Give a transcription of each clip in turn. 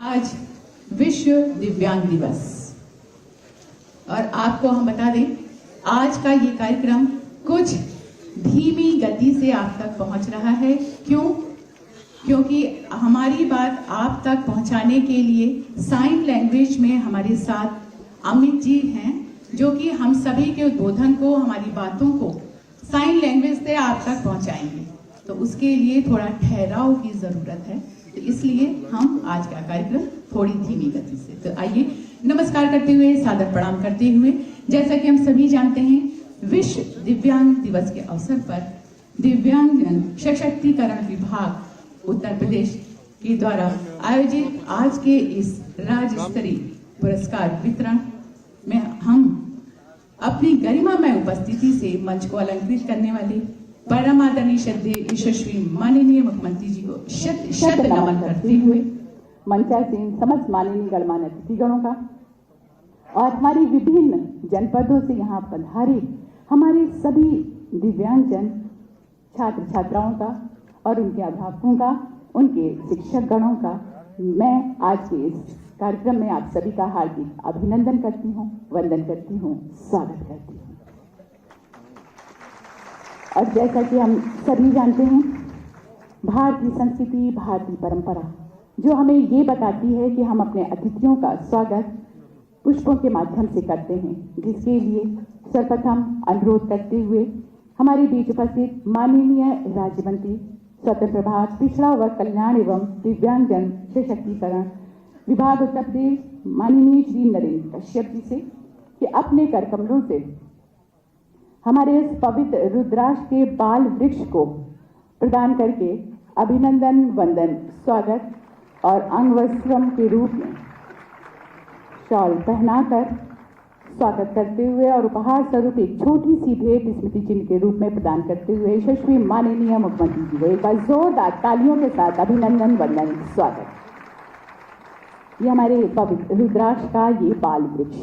आज विश्व दिव्यांग दिवस और आपको हम बता दें आज का ये कार्यक्रम कुछ धीमी गति से आप तक पहुंच रहा है। क्योंकि हमारी बात आप तक पहुंचाने के लिए साइन लैंग्वेज में हमारे साथ अमित जी हैं, जो कि हम सभी के उद्बोधन को, हमारी बातों को साइन लैंग्वेज से आप तक पहुंचाएंगे। तो उसके लिए थोड़ा ठहराव की जरूरत है, तो इसलिए हम आज का कार्यक्रम थोड़ी धीमी गति से। तो आइए नमस्कार करते हुए, सादर प्रणाम करते हुए, जैसा कि हम सभी जानते हैं विश्व दिव्यांग दिवस के अवसर पर दिव्यांगजन सशक्तिकरण विभाग उत्तर प्रदेश के द्वारा आयोजित आज के इस राज्य स्तरीय पुरस्कार वितरण में हम अपनी गरिमामय उपस्थिति से मंच को अलंकृत करने वाले परम आदरणीय श्रद्धेय यशस्वी माननीय मुख्यमंत्री जी को शत शत नमन करते हुए मंचासीन समस्त माननीय गणमान्य अतिथिगणों का और हमारी विभिन्न जनपदों से यहाँ पधारे हमारे सभी दिव्यांगजन छात्र छात्राओं का और उनके अध्यापकों का, उनके शिक्षक गणों का मैं आज के इस कार्यक्रम में आप सभी का हार्दिक अभिनंदन करती हूँ, वंदन करती हूँ, स्वागत करती हूँ। और जैसा कि हम सभी जानते हैं, भारतीय संस्कृति, भारतीय परंपरा जो हमें ये बताती है कि हम अपने अतिथियों का स्वागत पुष्पों के माध्यम से करते हैं, जिसके लिए सर्वप्रथम अनुरोध करते हुए हमारे बीच उपस्थित माननीय राज्य मंत्री स्वतंत्र प्रभार, पिछड़ा वर्ग कल्याण एवं दिव्यांगजन सशक्तिकरण विभाग उत्तर प्रदेश माननीय श्री नरेंद्र कश्यप जी से कि अपने कर कमलों से हमारे इस पवित्र रुद्राक्ष के बाल वृक्ष को प्रदान करके अभिनंदन, वंदन, स्वागत और अंगवस्त्रम के रूप में शॉल पहनाकर स्वागत करते हुए और उपहार स्वरूप एक छोटी सी भेंट स्मृति चिन्ह के रूप में प्रदान करते हुए यशस्वी माननीय मुख्यमंत्री जी को एक बार जोरदार तालियों के साथ अभिनंदन, वंदन, स्वागत। ये हमारे पवित्र रुद्राक्ष का ये बाल वृक्ष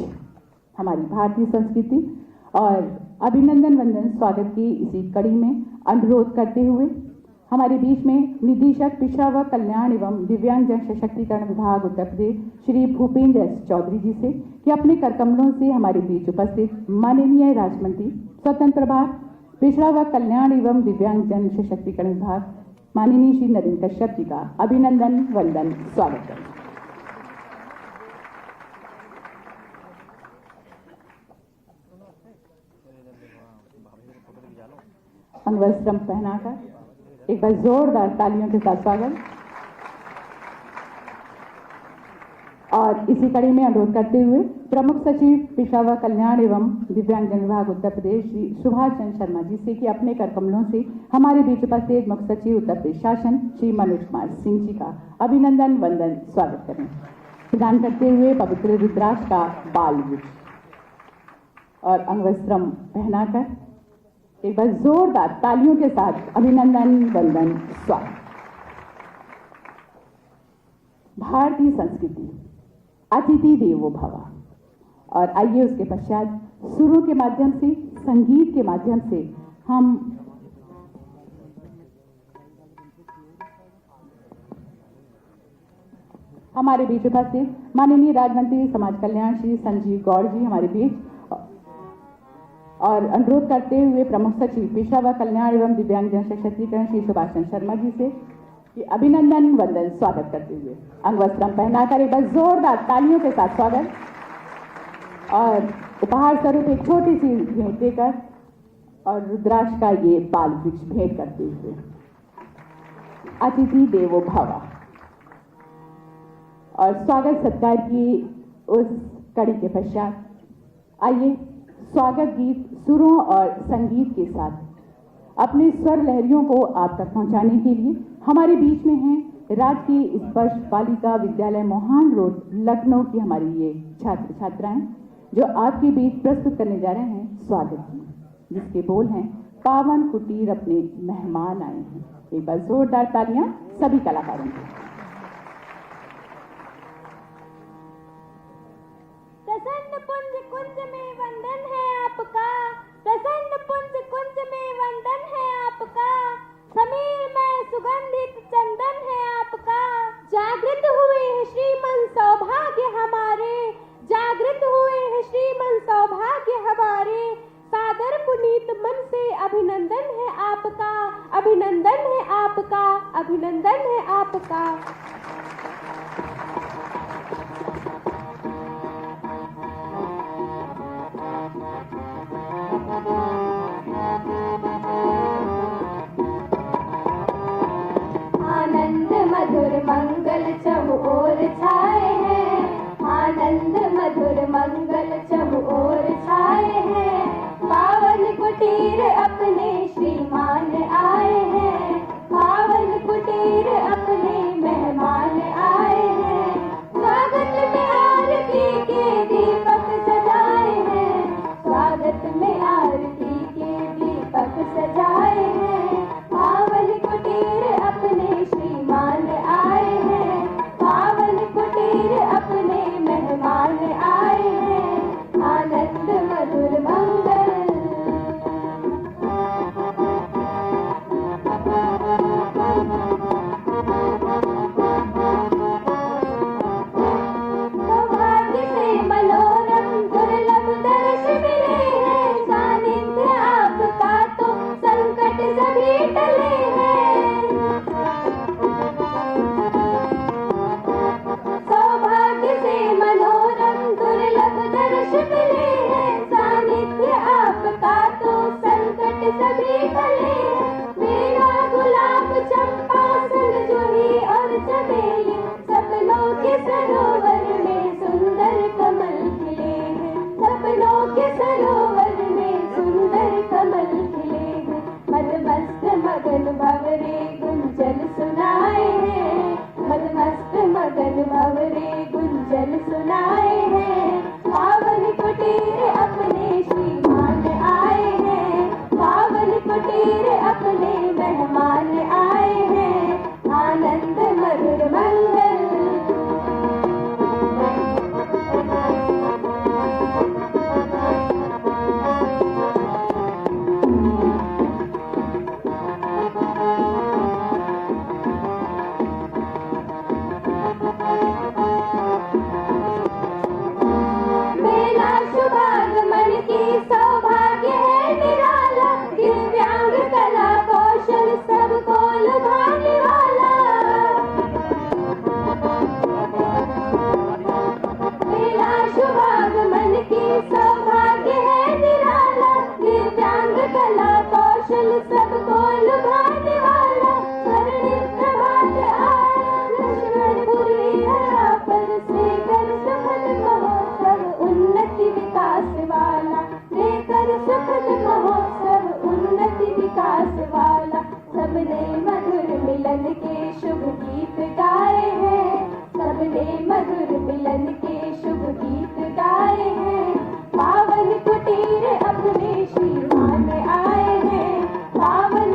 हमारी भारतीय संस्कृति और अभिनंदन, वंदन, स्वागत की इसी कड़ी में अनुरोध करते हुए हमारे बीच में निदेशक पिछड़ा वर्ग कल्याण एवं दिव्यांगजन सशक्तिकरण विभाग उत्तर प्रदेश श्री भूपेंद्र एस चौधरी जी से कि अपने कर कमलों से हमारे बीच उपस्थित माननीय राज्य मंत्री स्वतंत्र प्रभार, पिछड़ा वर्ग कल्याण एवं दिव्यांगजन सशक्तिकरण विभाग माननीय श्री नरेंद्र कश्यप जी का अभिनंदन, वंदन, स्वागत करें। अंगवस्त्रम पहनाकर एक बार जोरदार तालियों के साथ स्वागत। और इसी कड़ी में अनुरोध करते हुए प्रमुख सचिव पिछड़ा वर्ग कल्याण एवं दिव्यांगजन विभाग उत्तर प्रदेश श्री सुभाष चंद्र शर्मा जी से कि अपने कर कमलों से हमारे बीच उपस्थित मुख्य सचिव उत्तर प्रदेश शासन श्री मनोज कुमार सिंह जी का अभिनंदन, वंदन, स्वागत करें। प्रदान करते हुए पवित्र रुद्राक्ष का बाल वृक्ष और अंगवस्त्रम पहनाकर एक बार जोरदार तालियों के साथ अभिनंदन, वंदन, स्वागत। भारतीय संस्कृति अतिथि देवो भव और आइए उसके पश्चात सुरों के माध्यम से, संगीत के माध्यम से हम हमारे बीच उपस्थित माननीय राज्य मंत्री समाज कल्याण श्री संजीव गौड़ जी हमारे बीच और अनुरोध करते हुए प्रमुख सचिव पिछड़ा वर्ग कल्याण एवं दिव्यांगजन सशक्तिकरण श्री सुभाष चंद्र शर्मा जी से कि अभिनंदन, वंदन, स्वागत करते हुए अंगवस्त्रम पहनाकर एक बार जोरदार तालियों के साथ स्वागत और उपहार स्वरूप एक छोटी सी भेंट देकर और रुद्राक्ष का ये बाल वृक्ष भेंट करते हुए अतिथि देवो भव और स्वागत सत्कार की उस कड़ी के पश्चात आइए स्वागत गीत सुरों और संगीत के साथ अपने स्वर लहरियों को आप तक पहुंचाने के लिए हमारे बीच में हैं राजकीय स्पर्श बालिका विद्यालय मोहान रोड लखनऊ की हमारी ये छात्र छात्राएं जो आपके बीच प्रस्तुत करने जा रहे हैं स्वागत गीत, जिसके बोल हैं पावन कुटीर अपने मेहमान आए हैं। एक बार जोरदार तालियां सभी कलाकारों को। प्रसन्न पुंज कुंज में वंदन है आपका, प्रसन्न पुंज कुंज में वंदन है आपका, समीर में सुगंधित चंदन है आपका, जागृत हुए श्री पुनीत मन से अभिनंदन है आपका, अभिनंदन है आपका, अभिनंदन है आपका। आनंद मधुर मंगल चहु ओर छाए हैं, आनंद मधुर मंगल चहु ओर छाए हैं। पावन कुटीर अपने श्रीमान आए हैं, पावन कुटीर अपने मेहमान आए हैं। स्वागत में आरती के दीपक सजाए हैं, स्वागत में आरती के दीपक सजाए हैं। पावन कुटीर अपने श्रीमान आए हैं, पावन कुटीर अपने मेहमान आए हैं। आनंद मधुर मंगल। सौभाग्य से मनोरम दुर्लभ दर्श मिले हैं, सानिध्य आपका तो संकट सभी टले हैं। सौभाग्य से मनोरम दुर्लभ दर्श मिले हैं, सानिध्य आपका तो संकट सभी टले हैं। मेरा गुलाब चंपा संग जूही और चमेली, सपनों के सरोवर में सुंदर कमल खिले हैं, सपनों के सरोवर में सुंदर कमल खिले हैं। मदमस्त मगन भंवरे गुंजन सुनाए हैं, मदमस्त मगन भंवरे गुंजन सुनाए हैं। पावन कुटीर अपने श्रीमान आए हैं, पावन कुटीर अपने मेहमान आए हैं। आनंद मधुर मंगल। मेरा शुभागमन की सौभाग्य है निराला, दिव्यांग कला कौशल सबको लुभाने वाला। मेरा शुभागमन की सौभाग्य है निराला, दिव्यांग कला कौशल सबको लुभाने वाला। स्वर्णिम प्रभात आया लक्ष्मण पूर्वी हरा पर से कर सुखद महोत्सव उन्नति विकास वाला, लेकर सुखद महोत्सव उन्नति विकास वाला। सबने मधुर मिलन के शुभ गीत गाए हैं, सबने मधुर मिलन के शुभ गीत गाए हैं। पावन कुटीर अपने श्रीमान आए हैं, पावन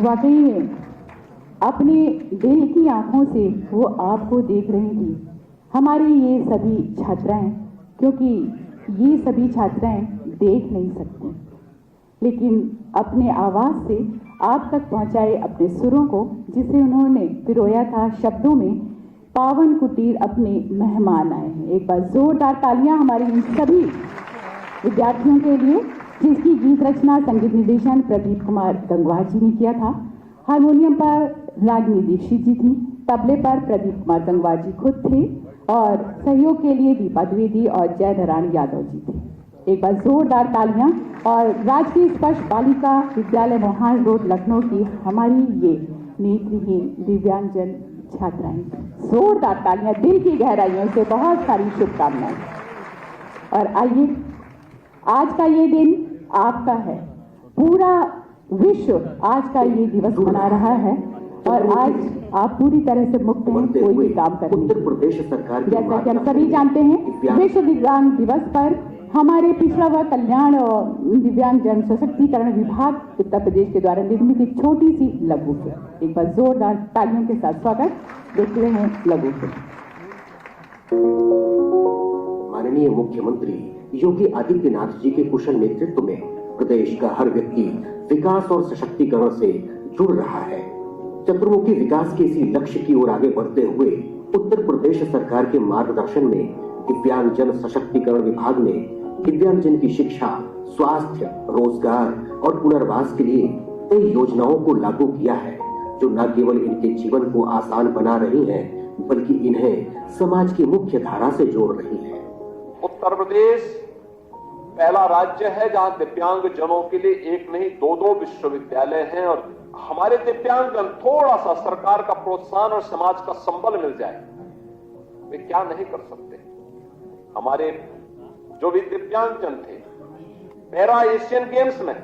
वाकई में अपने दिल की आंखों से वो आपको देख रही थी, हमारी ये सभी छात्राएं, क्योंकि ये सभी छात्राएं देख नहीं सकती, लेकिन अपने आवाज़ से आप तक पहुंचाए अपने सुरों को, जिसे उन्होंने पिरोया था शब्दों में। पावन कुटीर अपने मेहमान आए हैं। एक बार जोरदार तालियां हमारे इन सभी विद्यार्थियों के लिए, जिसकी गीत रचना संगीत निर्देशन प्रदीप कुमार गंगवार जी ने किया था। हारमोनियम पर रागिनी दीक्षित जी थी, तबले पर प्रदीप कुमार गंगवार जी खुद थे और सहयोग के लिए दीपा द्विवेदी और जय नारायण यादव जी थे। एक बार जोरदार तालियां। और राजकीय स्पर्श बालिका विद्यालय मोहान रोड लखनऊ की हमारी ये नेत्रहीन दिव्यांगजन छात्राएं, जोरदार तालियां, दिल की गहराइयों से बहुत सारी शुभकामनाएं। और आइए, आज का ये दिन आपका है, पूरा विश्व आज का ये दिवस मना रहा है और आज आप पूरी तरह से मुक्त हैं कोई भी काम करने। उत्तर प्रदेश सरकार जैसा कि हम सभी जानते हैं, विश्व दिव्यांग दिवस पर हमारे पिछड़ा वर्ग कल्याण और दिव्यांग जन सशक्तिकरण विभाग उत्तर प्रदेश के द्वारा निर्मित एक छोटी सी लघु फिल्म। एक बार जोरदार तालियों के साथ स्वागत। देखते हैं लघु फिल्म। माननीय मुख्यमंत्री योगी आदित्यनाथ जी के कुशल नेतृत्व में प्रदेश का हर व्यक्ति विकास और सशक्तिकरण से जुड़ रहा है। चतुर्मुखी विकास के इसी लक्ष्य की ओर आगे बढ़ते हुए उत्तर प्रदेश सरकार के मार्गदर्शन में दिव्यांग जन सशक्तिकरण विभाग ने दिव्यांगजन की शिक्षा, स्वास्थ्य, रोजगार और पुनर्वास के लिए कई योजनाओं को लागू किया है, जो न केवल इनके जीवन को आसान बना रही हैं, बल्कि इन्हें समाज की मुख्य धारा से जोड़ रही है। उत्तर प्रदेश पहला राज्य है जहां दिव्यांग जनों के लिए एक नहीं दो विश्वविद्यालय हैं और हमारे दिव्यांगजन थोड़ा सा सरकार का प्रोत्साहन और समाज का संबल मिल जाए, वे क्या नहीं कर सकते। हमारे जो भी दिव्यांगजन थे, पैरा एशियन गेम्स में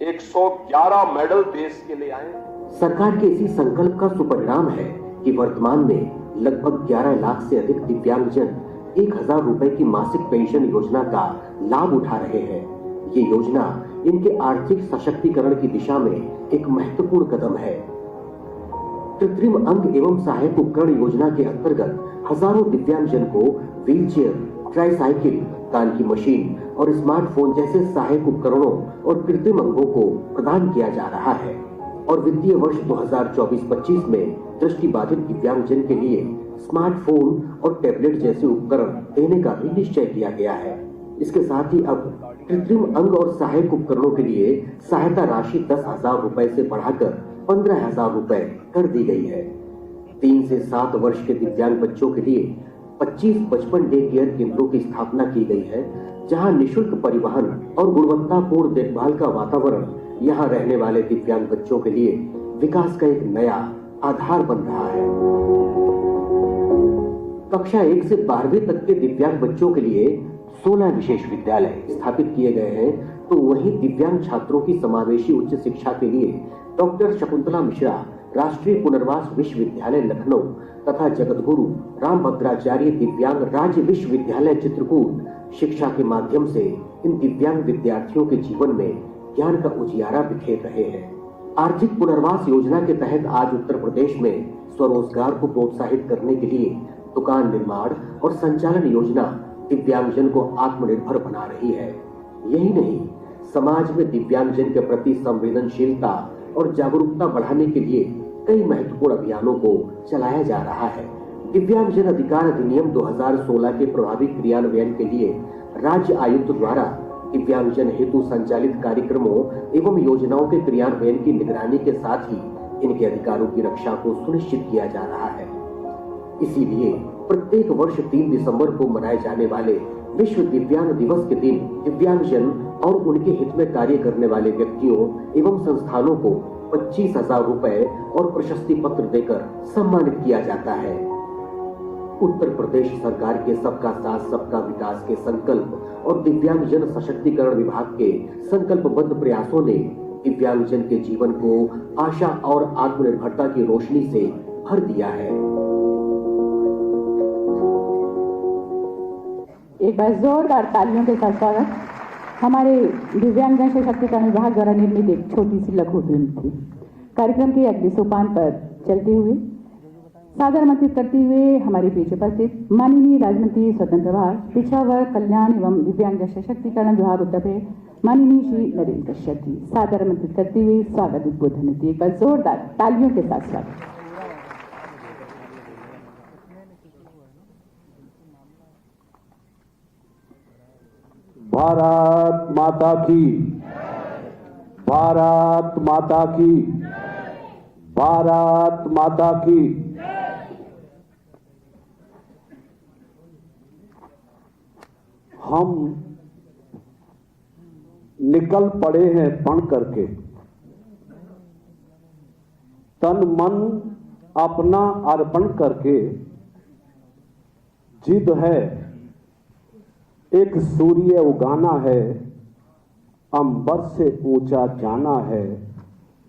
111 मेडल देश के लिए आए। सरकार के इसी संकल्प का सुपरिणाम है कि वर्तमान में लगभग 11 लाख से अधिक दिव्यांगजन 1000 रुपए की मासिक पेंशन योजना का लाभ उठा रहे हैं। ये योजना इनके आर्थिक सशक्तिकरण की दिशा में एक महत्वपूर्ण कदम है। कृत्रिम अंग एवं सहायक उपकरण योजना के अंतर्गत हजारों दिव्यांगजन को व्हीलचेयर, ट्राईसाइकिल, कान की मशीन और स्मार्टफोन जैसे सहायक उपकरणों और कृत्रिम अंगों को प्रदान किया जा रहा है और वित्तीय वर्ष 2024-25 में दृष्टिबाधित दिव्यांगजन के लिए स्मार्टफोन और टैबलेट जैसे उपकरण देने का भी निश्चय किया गया है। इसके साथ ही अब कृत्रिम अंग और सहायक उपकरणों के लिए सहायता राशि 10,000 रुपए से बढ़ाकर 15,000 रुपए कर दी गई है। 3 से 7 वर्ष के दिव्यांग बच्चों के लिए 25 बचपन डे केयर केंद्रों की स्थापना की गई है, जहां निःशुल्क परिवहन और गुणवत्तापूर्ण देखभाल का वातावरण यहां रहने वाले दिव्यांग बच्चों के लिए विकास का एक नया आधार बन रहा है। कक्षा 1 से 12वीं तक के दिव्यांग बच्चों के लिए 16 विशेष विद्यालय स्थापित किए गए हैं, तो वहीं दिव्यांग छात्रों की समावेशी उच्च शिक्षा के लिए डॉक्टर शकुंतला मिश्रा राष्ट्रीय पुनर्वास विश्वविद्यालय लखनऊ तथा जगतगुरु रामभद्राचार्य दिव्यांग राज्य विश्वविद्यालय चित्रकूट शिक्षा के माध्यम से इन दिव्यांग विद्यार्थियों के जीवन में ज्ञान का उजियारा बिखेर रहे हैं। आर्थिक पुनर्वास योजना के तहत आज उत्तर प्रदेश में स्वरोजगार को प्रोत्साहित करने के लिए दुकान निर्माण और संचालन योजना दिव्यांगजन को आत्मनिर्भर बना रही है। यही नहीं, समाज में दिव्यांगजन के प्रति संवेदनशीलता और जागरूकता बढ़ाने के लिए कई महत्वपूर्ण अभियानों को चलाया जा रहा है। दिव्यांगजन अधिकार अधिनियम 2016 के प्रभावी क्रियान्वयन के लिए राज्य आयुक्त द्वारा दिव्यांगजन हेतु संचालित कार्यक्रमों एवं योजनाओं के क्रियान्वयन की निगरानी के साथ ही इनके अधिकारों की रक्षा को सुनिश्चित किया जा रहा है। इसीलिए प्रत्येक वर्ष 3 दिसंबर को मनाए जाने वाले विश्व दिव्यांग दिवस के दिन दिव्यांगजन और उनके हित में कार्य करने वाले व्यक्तियों एवं संस्थानों को 25,000 रुपए और प्रशस्ति पत्र देकर सम्मानित किया जाता है। उत्तर प्रदेश सरकार के सबका साथ सबका विकास के संकल्प और दिव्यांगजन सशक्तिकरण विभाग के संकल्पबद्ध प्रयासों ने दिव्यांगजन के जीवन को आशा और आत्मनिर्भरता की रोशनी से भर दिया है। एक बार जोरदार तालियों के साथ स्वागत। हमारे दिव्यांगजन सशक्तिकरण विभाग द्वारा निर्मित एक छोटी सी लघु फिल्म थी। कार्यक्रम के अगले सोपान पर चलते हुए सादर आमंत्रित करते हुए हमारे बीच उपस्थित माननीय राज्य मंत्री स्वतंत्र प्रभार पिछड़ा वर्ग कल्याण एवं दिव्यांग सशक्तिकरण विभाग उत्तर प्रदेश माननीय श्री नरेंद्र कश्यप जी सादर आमंत्रित करते हुए स्वागत उद्बोधन देते एक बार जोरदार तालियों के साथ स्वागत। भारत माता की, भारत माता की, भारत माता की। हम निकल पड़े हैं पढ़ करके, तन मन अपना अर्पण करके। जिद है एक सूर्य उगाना है, अंबर से ऊंचा जाना है,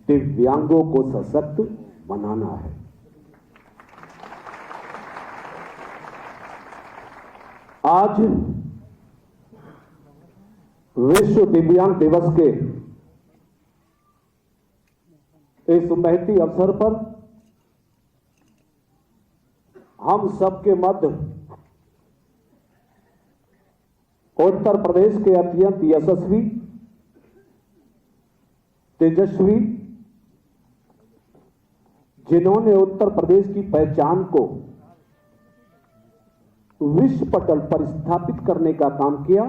दिव्यांगों को सशक्त बनाना है। आज विश्व दिव्यांग दिवस के इस महती अवसर पर हम सबके मध्य उत्तर प्रदेश के अत्यंत यशस्वी, तेजस्वी, जिन्होंने उत्तर प्रदेश की पहचान को विश्व पटल पर स्थापित करने का काम किया,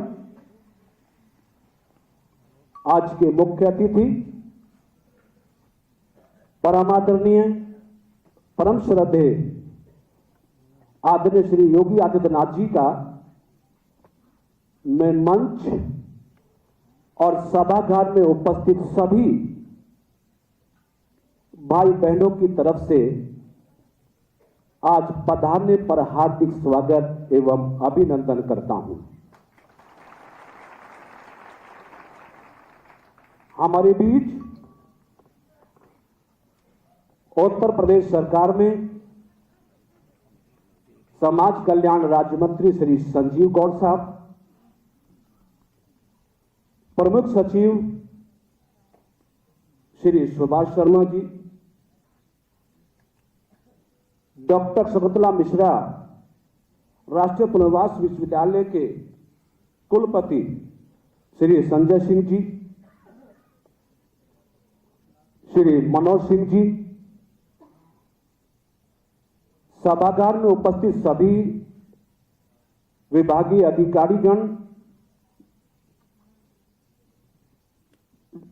आज के मुख्य अतिथि परमादरणीय परम श्रद्धेय आदरणीय श्री योगी आदित्यनाथ जी का मैं मंच और सभागार में उपस्थित सभी भाई बहनों की तरफ से आज पधारने पर हार्दिक स्वागत एवं अभिनंदन करता हूं। हमारे बीच उत्तर प्रदेश सरकार में समाज कल्याण राज्य मंत्री श्री संजीव गौड़ साहब, प्रमुख सचिव श्री सुभाष शर्मा जी, डॉक्टर शकुंतला मिश्रा राष्ट्रीय पुनर्वास विश्वविद्यालय के कुलपति श्री संजय सिंह जी, श्री मनोज सिंह जी, सभागार में उपस्थित सभी विभागीय अधिकारीगण,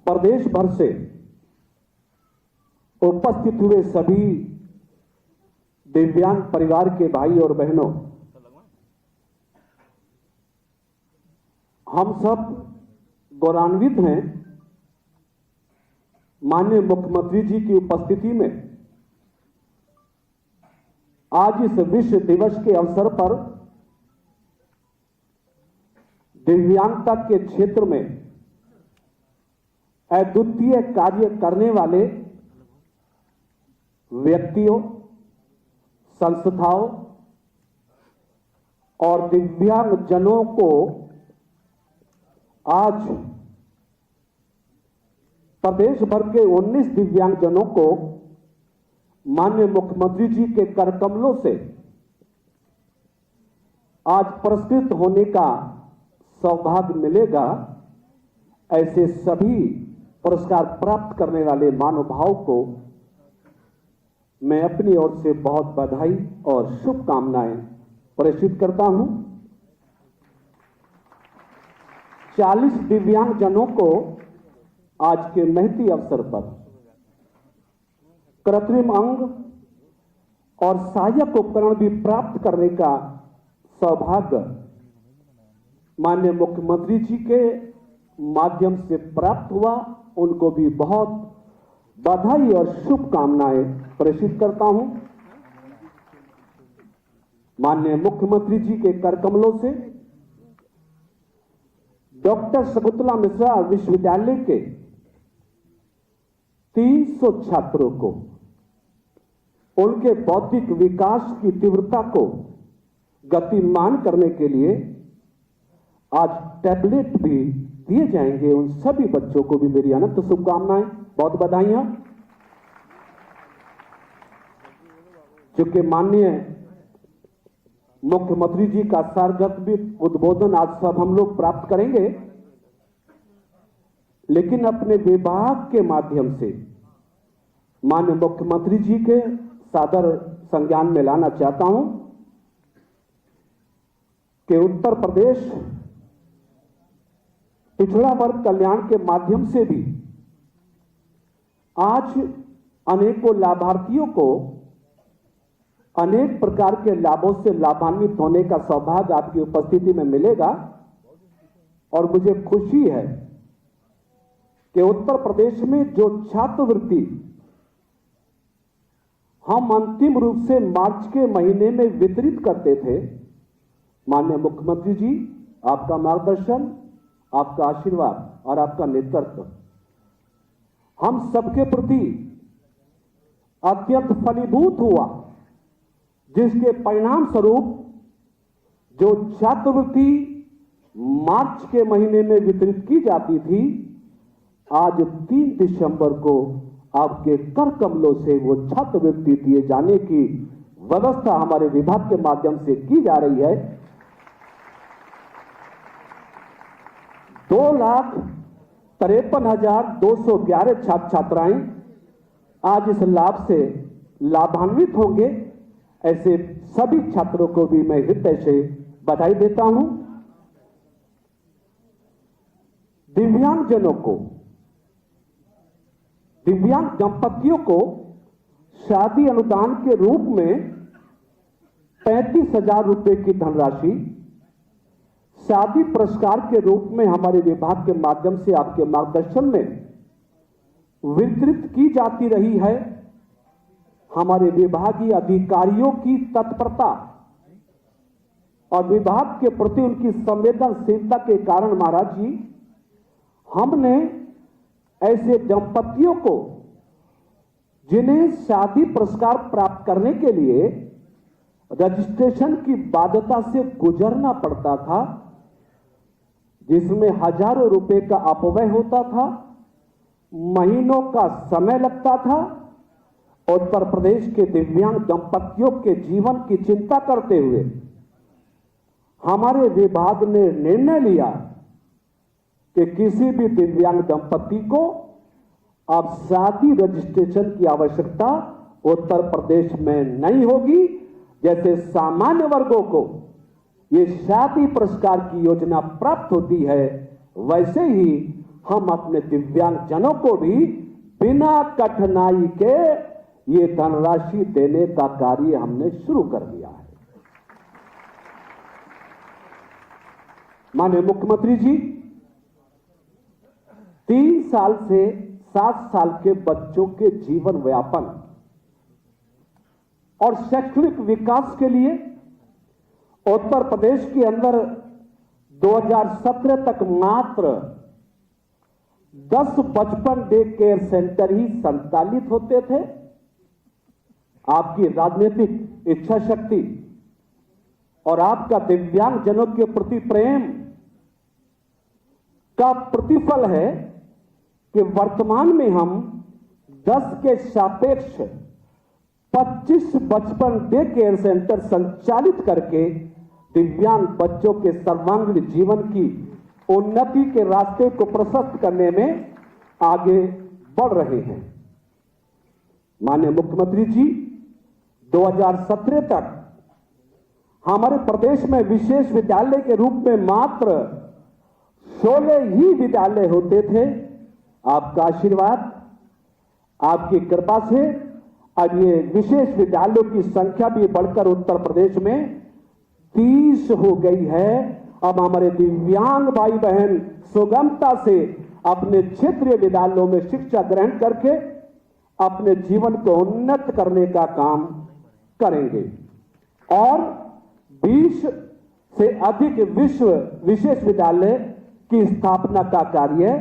प्रदेश भर से उपस्थित हुए सभी दिव्यांग परिवार के भाई और बहनों, हम सब गौरवान्वित हैं माननीय मुख्यमंत्री जी की उपस्थिति में आज इस विश्व दिवस के अवसर पर दिव्यांगता के क्षेत्र में अद्वितीय कार्य करने वाले व्यक्तियों, संस्थाओं और दिव्यांग जनों को आज प्रदेश भर के 19 दिव्यांग जनों को माननीय मुख्यमंत्री जी के कर कमलों से आज पुरस्कृत होने का सौभाग्य मिलेगा। ऐसे सभी पुरस्कार प्राप्त करने वाले महानुभाव को मैं अपनी ओर से बहुत बधाई और शुभकामनाएं प्रेषित करता हूं। 40 दिव्यांग जनों को आज के महती अवसर पर कृत्रिम अंग और सहायक उपकरण भी प्राप्त करने का सौभाग्य माननीय मुख्यमंत्री जी के माध्यम से प्राप्त हुआ। उनको भी बहुत बधाई और शुभकामनाएं प्रेषित करता हूं। माननीय मुख्यमंत्री जी के कर कमलों से डॉक्टर शकुंतला मिश्रा विश्वविद्यालय के 300 छात्रों को उनके बौद्धिक विकास की तीव्रता को गतिमान करने के लिए आज टैबलेट भी दिए जाएंगे। उन सभी बच्चों को भी मेरी अनंत शुभकामनाएं, बहुत बधाइयां। चूंकि माननीय मुख्यमंत्री जी का सार्वजनिक उद्बोधन आज सब हम लोग प्राप्त करेंगे, लेकिन अपने विभाग के माध्यम से माननीय मुख्यमंत्री जी के सादर संज्ञान में लाना चाहता हूं कि उत्तर प्रदेश पिछड़ा वर्ग कल्याण के माध्यम से भी आज अनेकों लाभार्थियों को अनेक प्रकार के लाभों से लाभान्वित होने का सौभाग्य आपकी उपस्थिति में मिलेगा। और मुझे खुशी है कि उत्तर प्रदेश में जो छात्रवृत्ति हम अंतिम रूप से मार्च के महीने में वितरित करते थे, माननीय मुख्यमंत्री जी आपका मार्गदर्शन, आपका आशीर्वाद और आपका नेतृत्व हम सबके प्रति अत्यंत फलीभूत हुआ, जिसके परिणाम स्वरूप जो छात्रवृत्ति मार्च के महीने में वितरित की जाती थी, आज 3 दिसंबर को आपके कर कमलों से वो छात्रवृत्ति दिए जाने की व्यवस्था हमारे विभाग के माध्यम से की जा रही है। 2,53,211 छात्र छात्राएं आज इस लाभ से लाभान्वित होंगे। ऐसे सभी छात्रों को भी मैं हृदय से बधाई देता हूं। दिव्यांगजनों को, दिव्यांग दंपतियों को शादी अनुदान के रूप में 35,000 रुपए की धनराशि शादी पुरस्कार के रूप में हमारे विभाग के माध्यम से आपके मार्गदर्शन में वितरित की जाती रही है। हमारे विभागीय अधिकारियों की तत्परता और विभाग के प्रति उनकी संवेदनशीलता के कारण महाराज जी, हमने ऐसे दंपतियों को जिन्हें शादी पुरस्कार प्राप्त करने के लिए रजिस्ट्रेशन की बाध्यता से गुजरना पड़ता था, जिसमें हजारों रुपए का अपव्यय होता था, महीनों का समय लगता था, उत्तर प्रदेश के दिव्यांग दंपतियों के जीवन की चिंता करते हुए हमारे विभाग ने निर्णय लिया कि किसी भी दिव्यांग दंपति को अब शादी रजिस्ट्रेशन की आवश्यकता उत्तर प्रदेश में नहीं होगी। जैसे सामान्य वर्गों को ये शादी पुरस्कार की योजना प्राप्त होती है, वैसे ही हम अपने दिव्यांग जनों को भी बिना कठिनाई के ये धनराशि देने का कार्य हमने शुरू कर दिया है। माननीय मुख्यमंत्री जी 3 साल से 7 साल के बच्चों के जीवन व्यापन और शैक्षणिक विकास के लिए उत्तर प्रदेश के अंदर 2017 तक मात्र 10 बचपन डे केयर सेंटर ही संचालित होते थे। आपकी राजनीतिक इच्छा शक्ति और आपका दिव्यांग जनों के प्रति प्रेम का प्रतिफल है कि वर्तमान में हम 10 के सापेक्ष 25 बचपन डे केयर सेंटर संचालित करके दिव्यांग बच्चों के सर्वांगीण जीवन की उन्नति के रास्ते को प्रशस्त करने में आगे बढ़ रहे हैं। माननीय मुख्यमंत्री जी 2017 तक हमारे प्रदेश में विशेष विद्यालय के रूप में मात्र 16 ही विद्यालय होते थे। आपका आशीर्वाद, आपकी कृपा से अब ये विशेष विद्यालयों की संख्या भी बढ़कर उत्तर प्रदेश में 30 हो गई है। अब हमारे दिव्यांग भाई बहन सुगमता से अपने क्षेत्रीय विद्यालयों में शिक्षा ग्रहण करके अपने जीवन को उन्नत करने का काम करेंगे और 20 से अधिक विश्व विशेष विद्यालय की स्थापना का कार्य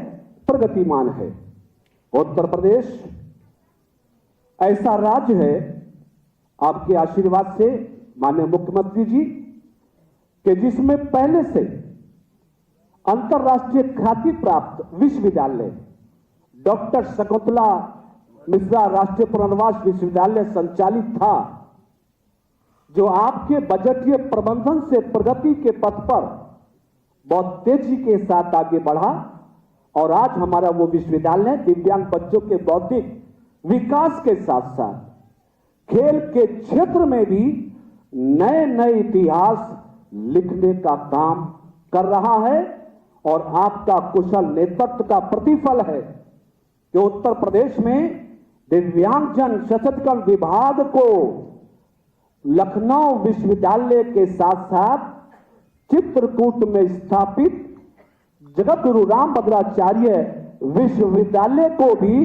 प्रगतिमान है। उत्तर प्रदेश ऐसा राज्य है, आपके आशीर्वाद से माननीय मुख्यमंत्री जी, कि जिसमें पहले से अंतर्राष्ट्रीय ख्याति प्राप्त विश्वविद्यालय डॉक्टर शकुंतला मिश्रा राष्ट्रीय पुनर्वास विश्वविद्यालय संचालित था। जो आपके बजटीय प्रबंधन से प्रगति के पथ पर बहुत तेजी के साथ आगे बढ़ा और आज हमारा वो विश्वविद्यालय दिव्यांग बच्चों के बौद्धिक विकास के साथ साथ खेल के क्षेत्र में भी नए नए इतिहास लिखने का काम कर रहा है और आपका कुशल नेतृत्व का प्रतिफल है कि उत्तर प्रदेश में दिव्यांगजन सशक्तिकरण विभाग को लखनऊ विश्वविद्यालय के साथ साथ चित्रकूट में स्थापित जगत गुरु रामभद्राचार्य विश्वविद्यालय को भी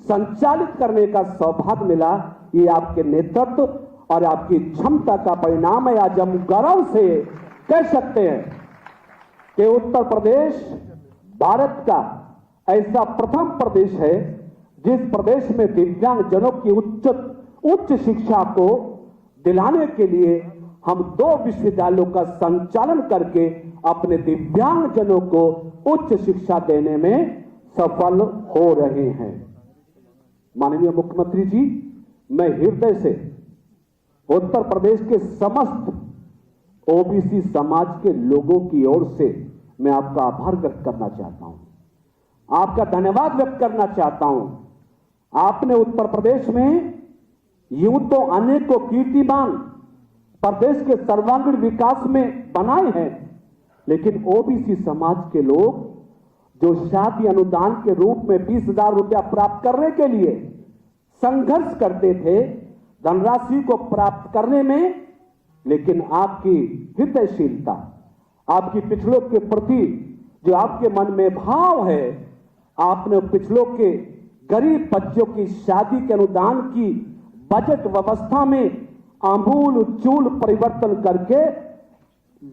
संचालित करने का सौभाग्य मिला। ये आपके नेतृत्व और आपकी क्षमता का परिणाम है। आज हम गर्व से कह सकते हैं कि उत्तर प्रदेश भारत का ऐसा प्रथम प्रदेश है जिस प्रदेश में दिव्यांगजनों की उच्च शिक्षा को दिलाने के लिए हम 2 विश्वविद्यालयों का संचालन करके अपने दिव्यांगजनों को उच्च शिक्षा देने में सफल हो रहे हैं। माननीय मुख्यमंत्री जी, मैं हृदय से उत्तर प्रदेश के समस्त ओबीसी समाज के लोगों की ओर से मैं आपका आभार व्यक्त करना चाहता हूं, आपका धन्यवाद व्यक्त करना चाहता हूं। आपने उत्तर प्रदेश में यूं तो अनेकों कीर्तिमान प्रदेश के सर्वांगीण विकास में बनाए हैं, लेकिन ओबीसी समाज के लोग जो शादी अनुदान के रूप में 20,000 रुपया प्राप्त करने के लिए संघर्ष करते थे धनराशि को प्राप्त करने में, लेकिन आपकी हृदयशीलता, आपकी पिछड़ों के प्रति जो आपके मन में भाव है, आपने पिछड़ों के गरीब बच्चों की शादी के अनुदान की बजट व्यवस्था में आमूल चूल परिवर्तन करके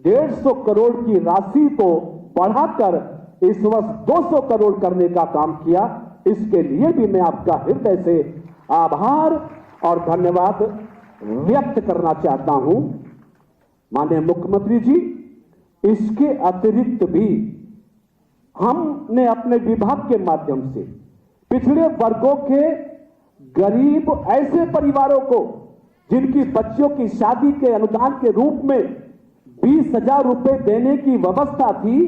150 करोड़ की राशि को बढ़ाकर इस वर्ष 200 करोड़ करने का काम किया। इसके लिए भी मैं आपका हृदय से आभार और धन्यवाद व्यक्त करना चाहता हूं। माननीय मुख्यमंत्री जी, इसके अतिरिक्त भी हमने अपने विभाग के माध्यम से पिछड़े वर्गों के गरीब ऐसे परिवारों को जिनकी बच्चों की शादी के अनुदान के रूप में 20,000 रुपए देने की व्यवस्था थी,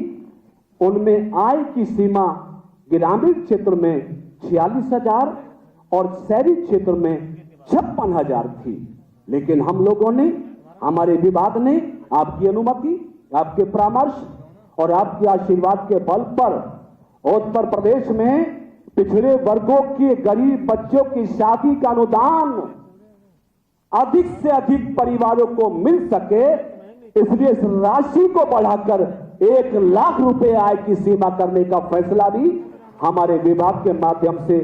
उनमें आय की सीमा ग्रामीण क्षेत्र में 46,000 और शहरी क्षेत्र में 56,000 थी। लेकिन हम लोगों ने, हमारे विभाग ने आपकी अनुमति, आपके परामर्श और आपके आशीर्वाद के बल पर उत्तर प्रदेश में पिछड़े वर्गों के गरीब बच्चों की शादी का अनुदान अधिक से अधिक परिवारों को मिल सके, इसलिए इस राशि को बढ़ाकर 1 लाख रुपए आय की सीमा करने का फैसला भी हमारे विभाग के माध्यम से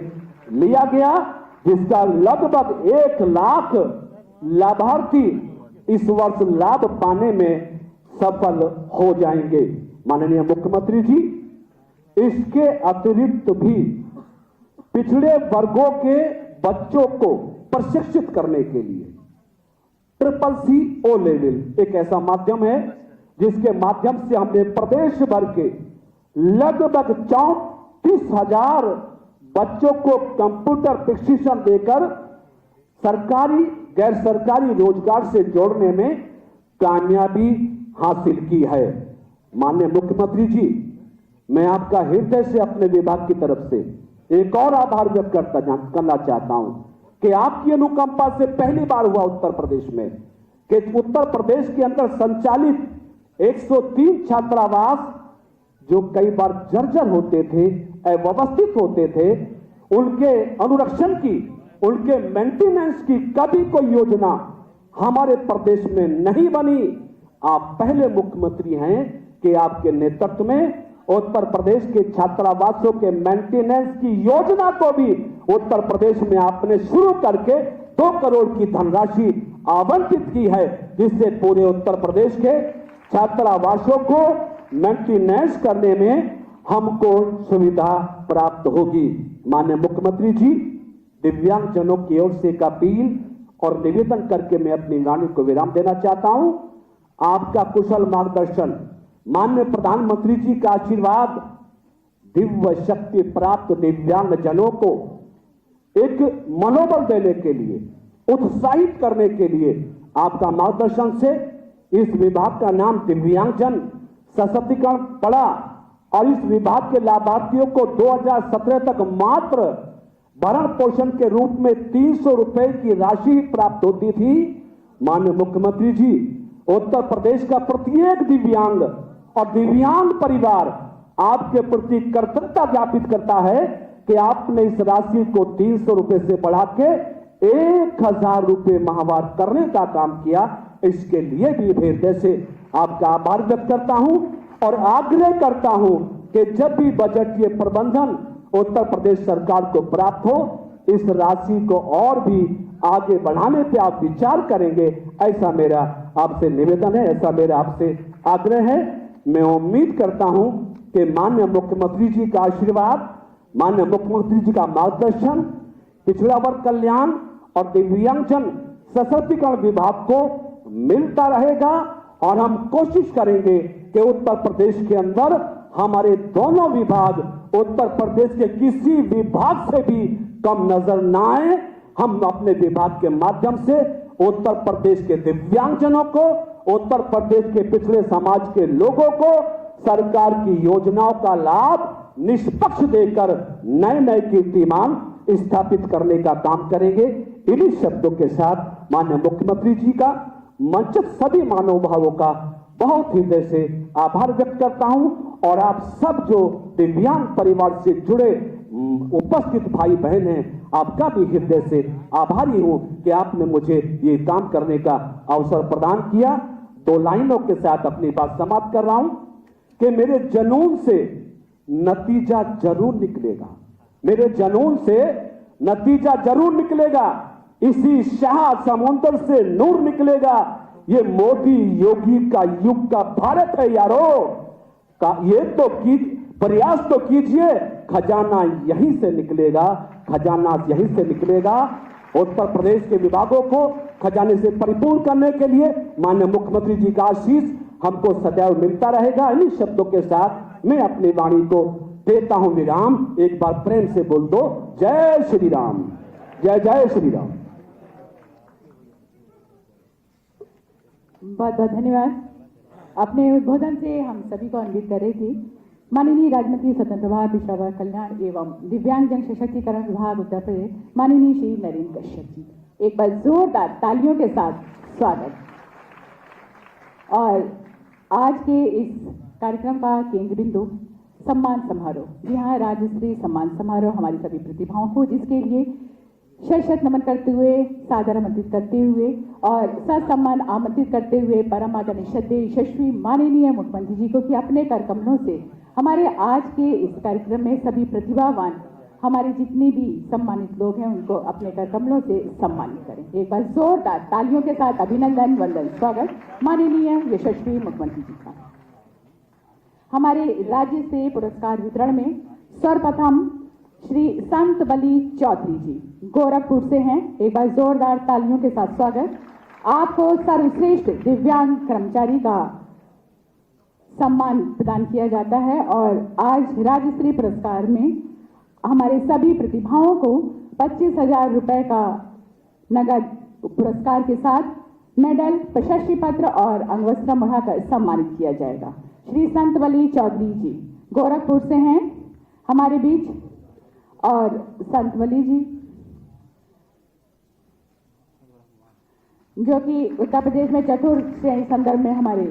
लिया गया, जिसका लगभग 1 लाख लाभार्थी इस वर्ष लाभ पाने में सफल हो जाएंगे। माननीय मुख्यमंत्री जी, इसके अतिरिक्त भी पिछड़े वर्गों के बच्चों को प्रशिक्षित करने के लिए CCC O लेवल एक ऐसा माध्यम है जिसके माध्यम से हमने प्रदेश भर के लगभग 34,000 बच्चों को कंप्यूटर प्रशिक्षण देकर सरकारी गैर सरकारी रोजगार से जोड़ने में कामयाबी हासिल की है। माननीय मुख्यमंत्री जी, मैं आपका हृदय से अपने विभाग की तरफ से एक और आभार व्यक्त करना चाहता हूं कि आपकी अनुकंपा से पहली बार हुआ उत्तर प्रदेश में कि उत्तर प्रदेश के अंदर संचालित 103 छात्रावास जो कई बार जर्जर होते थे, अव्यवस्थित होते थे, उनके अनुरक्षण की, उनके मेंटेनेंस की कभी कोई योजना हमारे प्रदेश में नहीं बनी। आप पहले मुख्यमंत्री हैं कि आपके नेतृत्व में उत्तर प्रदेश के छात्रावासों के मेंटेनेंस की योजना को भी उत्तर प्रदेश में आपने शुरू करके 2 करोड़ की धनराशि आवंटित की है, जिससे पूरे उत्तर प्रदेश के छात्रावासों को मेंटेनेंस करने में हमको सुविधा प्राप्त होगी। माननीय मुख्यमंत्री जी, दिव्यांगजनों की ओर से एक अपील और निवेदन करके मैं अपनी वाणी को विराम देना चाहता हूं। आपका कुशल मार्गदर्शन, माननीय प्रधानमंत्री जी का आशीर्वाद दिव्य शक्ति प्राप्त दिव्यांगजनों को एक मनोबल देने के लिए, उत्साहित करने के लिए आपका मार्गदर्शन से इस विभाग का नाम दिव्यांगजन सशक्तिकरण पड़ा और इस विभाग के लाभार्थियों को 2017 तक मात्र भरण पोषण के रूप में 300 रुपए की राशि प्राप्त होती थी। माननीय मुख्यमंत्री जी, उत्तर प्रदेश का प्रत्येक दिव्यांग और दिव्यांग परिवार आपके प्रति कृतज्ञता ज्ञापित करता है कि आपने इस राशि को 300 रुपए से बढ़ा के 1000 रुपए माहवार करने का काम किया। इसके लिए भी हृदय से आपका आभार व्यक्त करता हूं और आग्रह करता हूं कि जब भी बजटीय प्रबंधन उत्तर प्रदेश सरकार को प्राप्त हो, इस राशि को और भी आगे बढ़ाने पे आप विचार करेंगे, ऐसा मेरा आपसे निवेदन है, ऐसा मेरा आपसे आग्रह है। मैं उम्मीद करता हूं कि माननीय मुख्यमंत्री जी का आशीर्वाद, माननीय मुख्यमंत्री जी का मार्गदर्शन पिछड़ा वर्ग कल्याण और दिव्यांगजन सशक्तिकरण विभाग को मिलता रहेगा और हम कोशिश करेंगे कि उत्तर प्रदेश के अंदर हमारे दोनों विभाग उत्तर प्रदेश के किसी विभाग से भी कम नजर ना आए। हम अपने विभाग के माध्यम से उत्तर प्रदेश के दिव्यांगजनों को, उत्तर प्रदेश के पिछड़े समाज के लोगों को सरकार की योजनाओं का लाभ निष्पक्ष देकर नए नए कीर्तिमान स्थापित करने का काम करेंगे। इन्हीं शब्दों के साथ माननीय मुख्यमंत्री जी का मंच सभी मानव भावों का बहुत हृदय से आभार व्यक्त करता हूं और आप सब जो दिव्यांग परिवार से जुड़े उपस्थित भाई बहन हैं, आपका भी हृदय से आभारी हूं कि आपने मुझे ये काम करने का अवसर प्रदान किया। 2 लाइनों के साथ अपनी बात समाप्त कर रहा हूं कि मेरे जुनून से नतीजा जरूर निकलेगा, मेरे जुनून से नतीजा जरूर निकलेगा। इसी शाह समुद्र से नूर निकलेगा। ये मोदी योगी का युग का भारत है यारो। ये तो प्रयास तो कीजिए, खजाना यहीं से निकलेगा, खजाना यहीं से निकलेगा। उत्तर प्रदेश के विभागों को खजाने से परिपूर्ण करने के लिए माननीय मुख्यमंत्री जी का आशीष हमको सदैव मिलता रहेगा। इन्हीं शब्दों के साथ मैं अपनी वाणी को देता हूं विराम। एक बार प्रेम से बोल दो, जय श्री राम, जय जय श्री राम। बहुत बहुत धन्यवाद। अपने उद्बोधन से हम सभी को अन्वित कर रही थी माननीय राज्य मंत्री स्वतंत्र प्रभार पिछड़ा वर्ग कल्याण एवं दिव्यांगजन सशक्तिकरण विभाग उत्तर प्रदेश माननीय श्री नरेंद्र कश्यप जी। एक बार जोरदार तालियों के साथ स्वागत। और आज के इस कार्यक्रम का केंद्र बिंदु सम्मान समारोह। जी हाँ, राज्य स्तरीय सम्मान समारोह हमारी सभी प्रतिभाओं को, जिसके लिए शत नमन करते हुए, सादर आमंत्रित करते हुए और ससम्मान आमंत्रित करते हुए परम आदरणीय श्रद्धेय यशस्वी माननीय मुख्यमंत्री जी को कि अपने कर कमलों से हमारे आज के इस कार्यक्रम में सभी प्रतिभावान हमारे जितने भी सम्मानित लोग हैं उनको अपने कर कमलों से सम्मानित करें। एक बार जोरदार तालियों के साथ अभिनंदन वंदन स्वागत माननीय यशस्वी मुख्यमंत्री जी का। हमारे राज्य से पुरस्कार वितरण में सर्वप्रथम श्री संत बली चौधरी जी गोरखपुर से हैं। एक बार जोरदार तालियों के साथ स्वागत। आपको सर्वश्रेष्ठ दिव्यांग कर्मचारी का सम्मान प्रदान किया जाता है और आज राज्य स्तरीय पुरस्कार में हमारे सभी प्रतिभाओं को 25,000 रुपए का नगद पुरस्कार के साथ मेडल, प्रशस्ति पत्र और अंगवस्त्र बढ़ाकर सम्मानित किया जाएगा। श्री संत बली चौधरी जी गोरखपुर से हैं हमारे बीच। और संत बली जी जो कि उत्तर प्रदेश में चतुर्थ श्रेणी संदर्भ में हमारे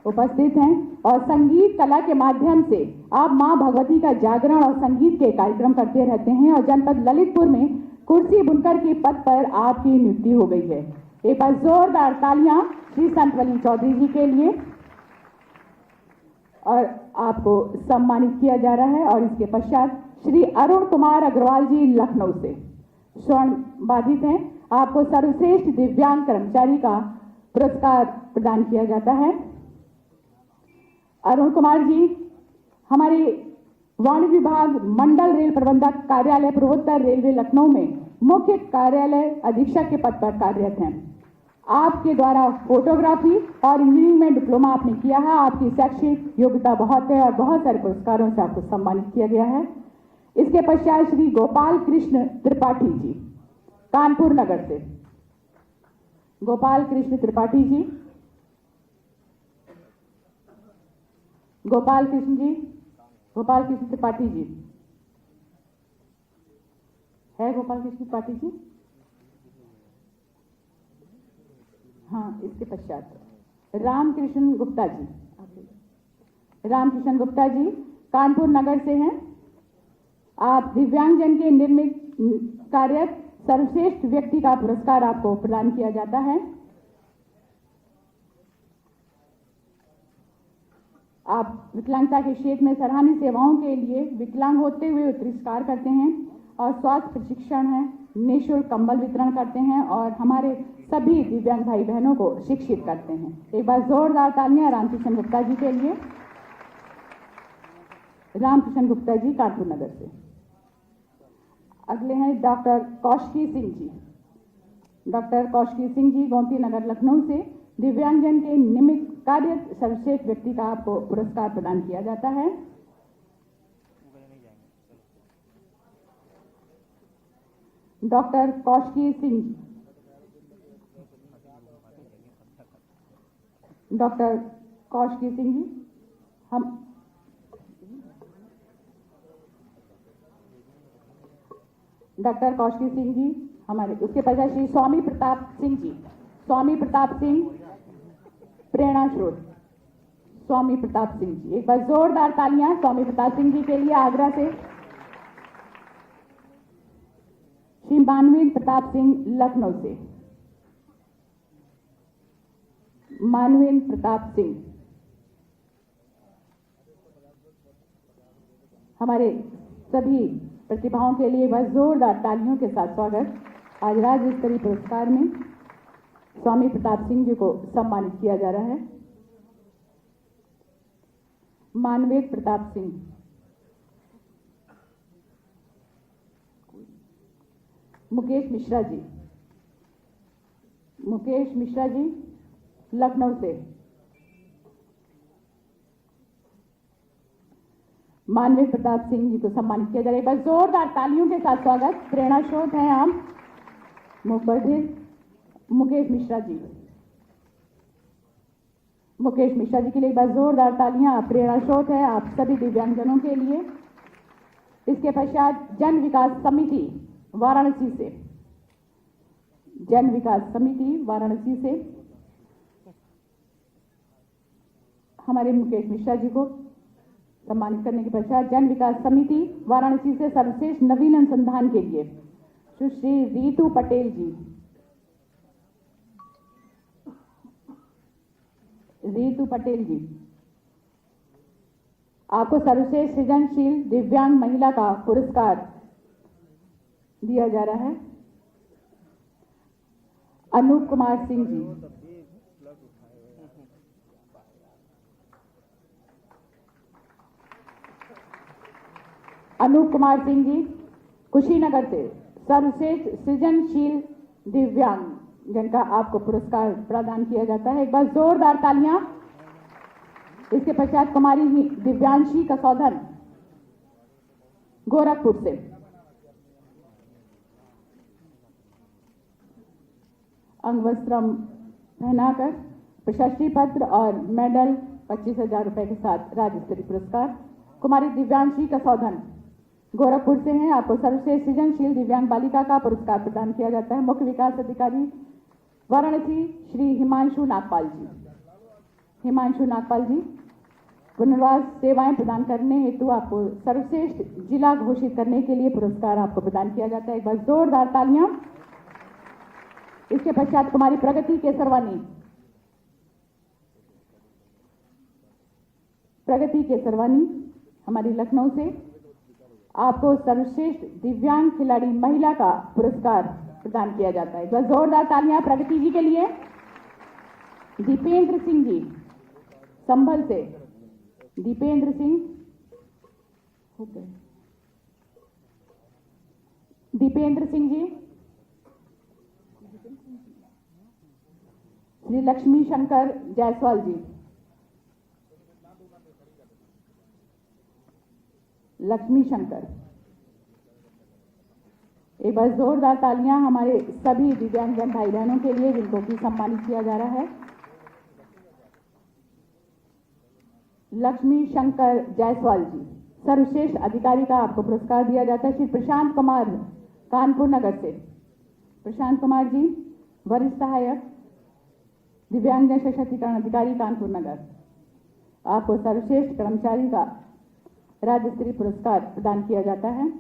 उपस्थित हैं और संगीत कला के माध्यम से आप मां भगवती का जागरण और संगीत के कार्यक्रम करते रहते हैं और जनपद ललितपुर में कुर्सी बुनकर के पद पर आपकी नियुक्ति हो गई है। एक बार जोरदार तालियां श्री संत बली चौधरी जी के लिए। और आपको सम्मानित किया जा रहा है। और इसके पश्चात श्री अरुण कुमार अग्रवाल जी लखनऊ से स्वर्ण बाधित हैं। आपको सर्वश्रेष्ठ दिव्यांग कर्मचारी का पुरस्कार प्रदान किया जाता है। अरुण कुमार जी हमारे वाणिज्य विभाग मंडल रेल प्रबंधक कार्यालय पूर्वोत्तर रेलवे लखनऊ में मुख्य कार्यालय अधीक्षक के पद पर कार्यरत हैं। आपके द्वारा फोटोग्राफी और इंजीनियरिंग में डिप्लोमा आपने किया है। आपकी शैक्षिक योग्यता बहुत है और बहुत सारे पुरस्कारों से आपको सम्मानित किया गया है। इसके पश्चात श्री गोपाल कृष्ण त्रिपाठी जी कानपुर नगर से गोपाल कृष्ण त्रिपाठी जी, गोपाल कृष्ण जी, गोपाल कृष्ण त्रिपाठी जी है, गोपाल कृष्ण त्रिपाठी जी। हाँ, इसके पश्चात रामकृष्ण गुप्ता जी, रामकृष्ण गुप्ता जी कानपुर नगर से हैं। आप दिव्यांगजन के निर्मित कार्य सर्वश्रेष्ठ व्यक्ति का पुरस्कार आपको प्रदान किया जाता है। आप विकलांगता के क्षेत्र में सराहनीय सेवाओं के लिए विकलांग होते हुए तिरस्कार करते हैं और स्वास्थ्य प्रशिक्षण है, निःशुल्क कंबल वितरण करते हैं और हमारे सभी दिव्यांग भाई बहनों को शिक्षित करते हैं। एक बार जोरदार तालियां रामकृष्ण गुप्ता जी के लिए। रामकृष्ण गुप्ता जी कानपुर नगर से। अगले हैं डॉक्टर कौशिकी सिंह जी। डॉक्टर कौशिकी सिंह जी गोमती नगर लखनऊ से दिव्यांगजन के निमित्त कार्य सर्वश्रेष्ठ व्यक्ति का आपको पुरस्कार प्रदान किया जाता है। डॉक्टर कौशिकी सिंह जी, डॉक्टर कौशिकी सिंह जी, हम डॉक्टर कौशिकी सिंह जी हमारे, उसके पश्चात श्री स्वामी प्रताप सिंह जी, स्वामी प्रताप सिंह प्रेरणा स्रोत, स्वामी प्रताप सिंह जी। एक बार जोरदार तालियां स्वामी प्रताप सिंह जी के लिए आगरा से। श्री मानवीन प्रताप सिंह लखनऊ से, मानवीन प्रताप सिंह हमारे सभी प्रतिभाओं के लिए बस जोरदार तालियों के साथ स्वागत। आज राज्य स्तरीय पुरस्कार में स्वामी प्रताप सिंह जी को सम्मानित किया जा रहा है। मानवेद प्रताप सिंह, मुकेश मिश्रा जी, मुकेश मिश्रा जी लखनऊ से, मानवेद प्रताप सिंह जी को सम्मानित किया जा रहा है। बस जोरदार तालियों के साथ स्वागत। प्रेरणा स्रोत हैं हम मुखबिर मुकेश मिश्रा जी, मुकेश मिश्रा जी के लिए बस जोरदार तालियां। प्रेरणा स्रोत है आप सभी दिव्यांगजनों के लिए। इसके पश्चात जन विकास समिति वाराणसी से, जन विकास समिति वाराणसी से हमारे मुकेश मिश्रा जी को सम्मानित करने के पश्चात जन विकास समिति वाराणसी से सर्वश्रेष्ठ नवीन अनुसंधान के लिए सुश्री रीतू पटेल जी, रीतू पटेल जी आपको सर्वश्रेष्ठ सृजनशील दिव्यांग महिला का पुरस्कार दिया जा रहा है। अनूप कुमार सिंह जी, अनूप कुमार सिंह जी कुशीनगर से सर्वश्रेष्ठ सृजनशील दिव्यांग जिनका आपको पुरस्कार प्रदान किया जाता है। एक बार जोरदार तालियां। इसके पश्चात कुमारी दिव्यांशी कसौधन गोरखपुर से, अंगवस्त्रम पहनाकर प्रशस्ति पत्र और मेडल 25,000 रुपए के साथ राज्य स्तरीय पुरस्कार कुमारी दिव्यांशी कसौधन गोरखपुर से हैं। आपको सर्वश्रेष्ठ सृजनशील दिव्यांग बालिका का पुरस्कार प्रदान किया जाता है। मुख्य विकास अधिकारी वाराणसी श्री हिमांशु नागपाल जी, हिमांशु नागपाल जी पुनर्वास सेवाएं प्रदान करने हेतु आपको सर्वश्रेष्ठ जिला घोषित करने के लिए पुरस्कार आपको प्रदान किया जाता है। एक बार जोरदार तालियां। इसके पश्चात कुमारी प्रगति केसरवानी, प्रगति केसरवानी हमारी लखनऊ से आपको सर्वश्रेष्ठ दिव्यांग खिलाड़ी महिला का पुरस्कार प्रदान किया जाता है। बस जोरदार तालियां प्रगति जी के लिए। दीपेंद्र सिंह जी संभल से, दीपेंद्र सिंह, दीपेंद्र सिंह जी, श्री लक्ष्मी शंकर जायसवाल जी, लक्ष्मी शंकर। एक बार जोरदार तालियां हमारे सभी दिव्यांगजन भाई बहनों के लिए जिनको कि सम्मानित किया जा रहा है। लक्ष्मी शंकर जायसवाल जी, सर्वश्रेष्ठ अधिकारी का आपको पुरस्कार दिया जाता है। श्री प्रशांत कुमार कानपुर नगर से, प्रशांत कुमार जी वरिष्ठ सहायक दिव्यांगजन सशक्तिकरण अधिकारी कानपुर नगर, आपको सर्वश्रेष्ठ कर्मचारी का राज्य स्तरीय पुरस्कार प्रदान किया जाता है।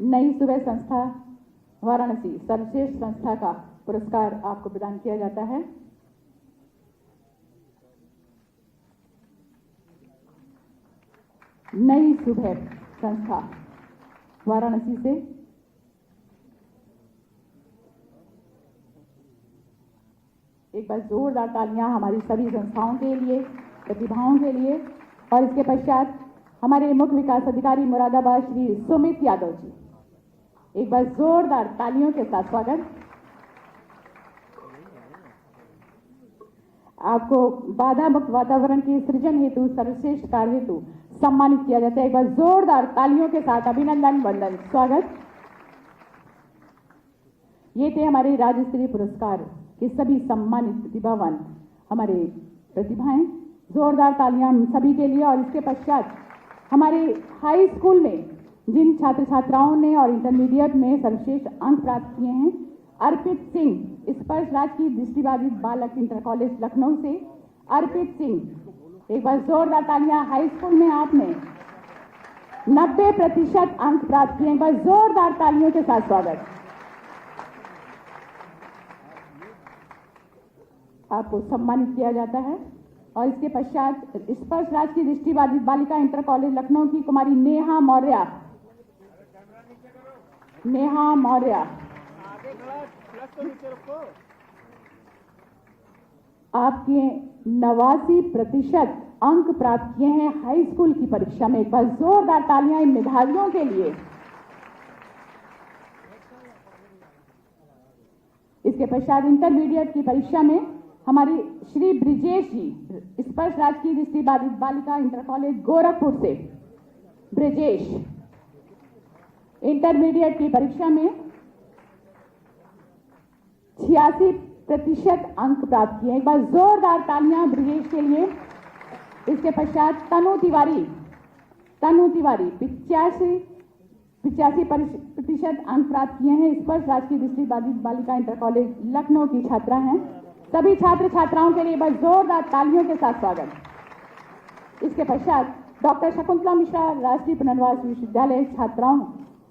नई सुबह संस्था वाराणसी, सर्वश्रेष्ठ संस्था का पुरस्कार आपको प्रदान किया जाता है। नई सुबह संस्था वाराणसी से एक बार जोरदार तालियां हमारी सभी संस्थाओं के लिए, प्रतिभाओं के लिए। और इसके पश्चात हमारे मुख्य विकास अधिकारी मुरादाबाद श्री सुमित यादव जी, एक बार जोरदार तालियों के साथ स्वागत। आपको बाधा मुक्त वातावरण के सृजन हेतु सर्वश्रेष्ठ कार्य हेतु सम्मानित किया जाता है। एक बार जोरदार तालियों के साथ अभिनंदन वंदन स्वागत। ये थे हमारे राज्य स्तरीय पुरस्कार के सभी सम्मानित प्रतिभावान हमारे प्रतिभाएं। जोरदार तालियां हम सभी के लिए। और इसके पश्चात हमारे हाई स्कूल में जिन छात्र छात्राओं ने और इंटरमीडिएट में सर्वश्रेष्ठ अंक प्राप्त किए हैं, अर्पित सिंह स्पर्श राजकीय दृष्टिबाधित बालक इंटर कॉलेज लखनऊ से, अर्पित सिंह, एक बार जोरदार तालियां। हाई स्कूल में आपने 90% अंक प्राप्त किए, एक बार जोरदार तालियों के साथ स्वागत। आपको सम्मानित किया जाता है। और इसके पश्चात स्पर्श राजकीय दृष्टिबाधित बालिका इंटर कॉलेज लखनऊ की कुमारी नेहा मौर्य, नेहा मौर्य, आपके 89% अंक प्राप्त किए हैं हाई स्कूल की परीक्षा में। एक बार जोरदार तालियां इन मेधावियों के लिए। इसके पश्चात इंटरमीडिएट की परीक्षा में हमारी श्री ब्रिजेश जी, स्पर्श राजकीय दृष्टिबाधित बालिका इंटर कॉलेज गोरखपुर से, ब्रिजेश इंटरमीडिएट की परीक्षा में 86% अंक प्राप्त किए। एक बार जोरदार तालियां ब्रिजेश के लिए। इसके पश्चात तनु तिवारी, 85% अंक प्राप्त किए हैं। स्पर्श राजकीय दृष्टिबाधित बालिका इंटर कॉलेज लखनऊ की छात्रा हैं। सभी छात्र छात्राओं के लिए बस जोरदार तालियों के साथ स्वागत। इसके पश्चात डॉक्टर शकुंतला मिश्रा राष्ट्रीय पुनर्वास विश्वविद्यालय छात्राओं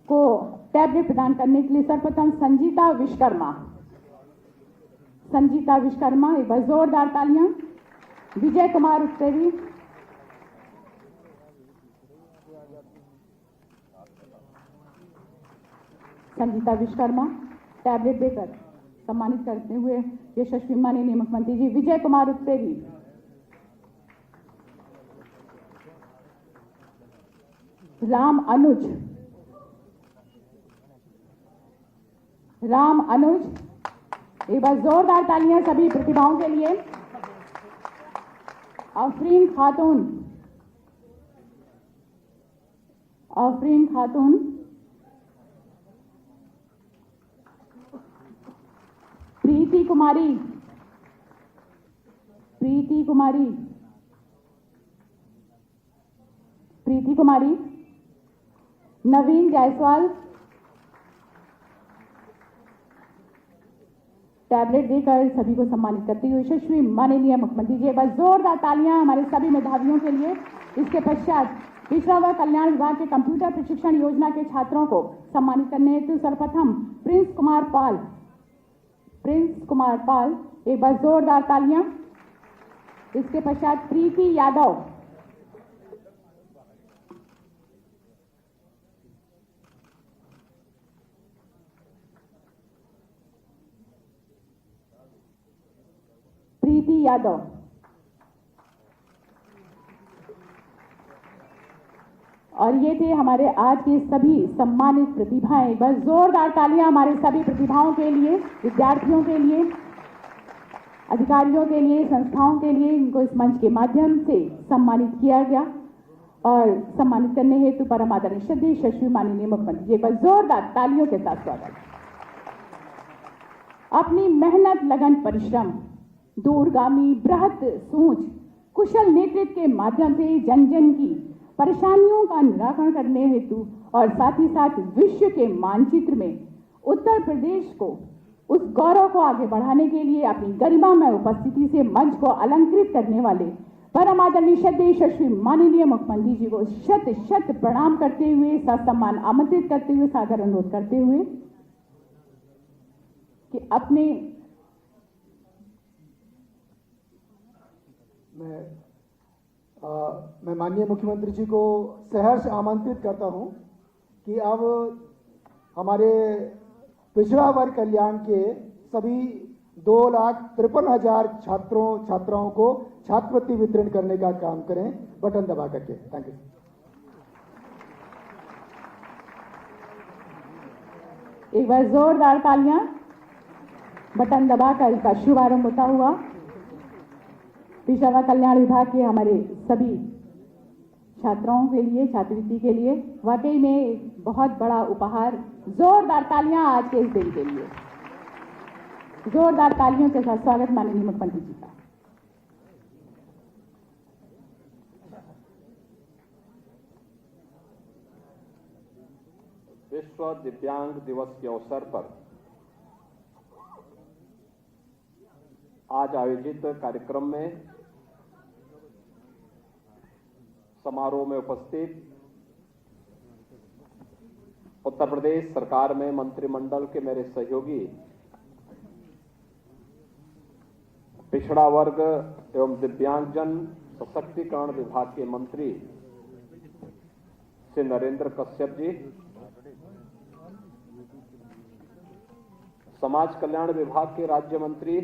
को टैबलेट प्रदान करने के लिए सर्वप्रथम संजीता विश्वकर्मा, संजीता विश्वकर्मा, एक बार जोरदार तालियां। विजय कुमार उत्तरी, संजीता विश्वकर्मा टैबलेट देकर सम्मानित करते हुए यशस्वी माननीय मुख्यमंत्री जी। विजय कुमार उत्तरी, राम अनुज, राम अनुज, एक बार जोरदार तालियां सभी प्रतिभाओं के लिए। आफरीन खातून, आफरीन खातून, प्रीति कुमारी, प्रीति कुमारी, प्रीति कुमारी, नवीन जायसवाल, टैबलेट देकर सभी को सम्मानित करते हुए यशस्वी माननीय मुख्यमंत्री जी। बस जोरदार तालियां हमारे सभी मेधावियों के लिए। इसके पश्चात पिछड़ा वर्ग कल्याण विभाग के कंप्यूटर प्रशिक्षण योजना के छात्रों को सम्मानित करने हेतु सर्वप्रथम प्रिंस कुमार पाल, प्रिंस कुमार पाल, एक बार जोरदार तालियां। इसके पश्चात प्रीति यादव, प्रीति यादव, और ये थे हमारे आज के सभी सम्मानित प्रतिभाएं। बस जोरदार तालियां हमारे सभी प्रतिभाओं के लिए, विद्यार्थियों के लिए। अधिकारियों के लिए, संस्थाओं के लिए इनको इस मंच के माध्यम से सम्मानित किया गया और सम्मानित करने हेतु परम आदरणीय श्रद्धेय यशस्वी माननीय मुख्यमंत्री जी, एक बार जोरदार तालियों के साथ स्वागत। अपनी मेहनत, लगन, परिश्रम, दूरगामी बृहत सोच, कुशल नेतृत्व के माध्यम से जन जन की परेशानियों का निराकरण करने हेतु और साथ ही साथ विश्व के मानचित्र में उत्तर प्रदेश को, उस गौरव को आगे बढ़ाने के लिए अपनी गरिमामय उपस्थिति से मंच को अलंकृत करने वाले परम आदरणीय श्रद्धेय यशस्वी माननीय मुख्यमंत्री जी को शत शत प्रणाम करते हुए, ससम्मान आमंत्रित करते हुए, सादर अनुरोध करते हुए कि अपने मैं माननीय मुख्यमंत्री जी को सहर्ष आमंत्रित करता हूं कि अब हमारे पिछड़ा वर्ग कल्याण के सभी 2,53,000 छात्राओं को छात्रवृत्ति वितरण करने का काम करें, बटन दबा करके। Thank you. एक बार जोरदार तालियां बटन दबाकर इसका शुभारंभ होता हुआ पिछड़ा वर्ग कल्याण विभाग के हमारे सभी छात्राओं के लिए, छात्रवृत्ति के लिए वाकई में बहुत बड़ा उपहार। जोरदार तालियां आज के इस दिन के लिए। जोरदार तालियों के साथ स्वागत माननीय मुख्यमंत्री जी का। विश्व दिव्यांग दिवस के अवसर पर आज आयोजित कार्यक्रम में समारोह में उपस्थित उत्तर प्रदेश सरकार में मंत्रिमंडल के मेरे सहयोगी, पिछड़ा वर्ग एवं दिव्यांगजन सशक्तिकरण विभाग के मंत्री श्री नरेंद्र कश्यप जी, समाज कल्याण विभाग के राज्य मंत्री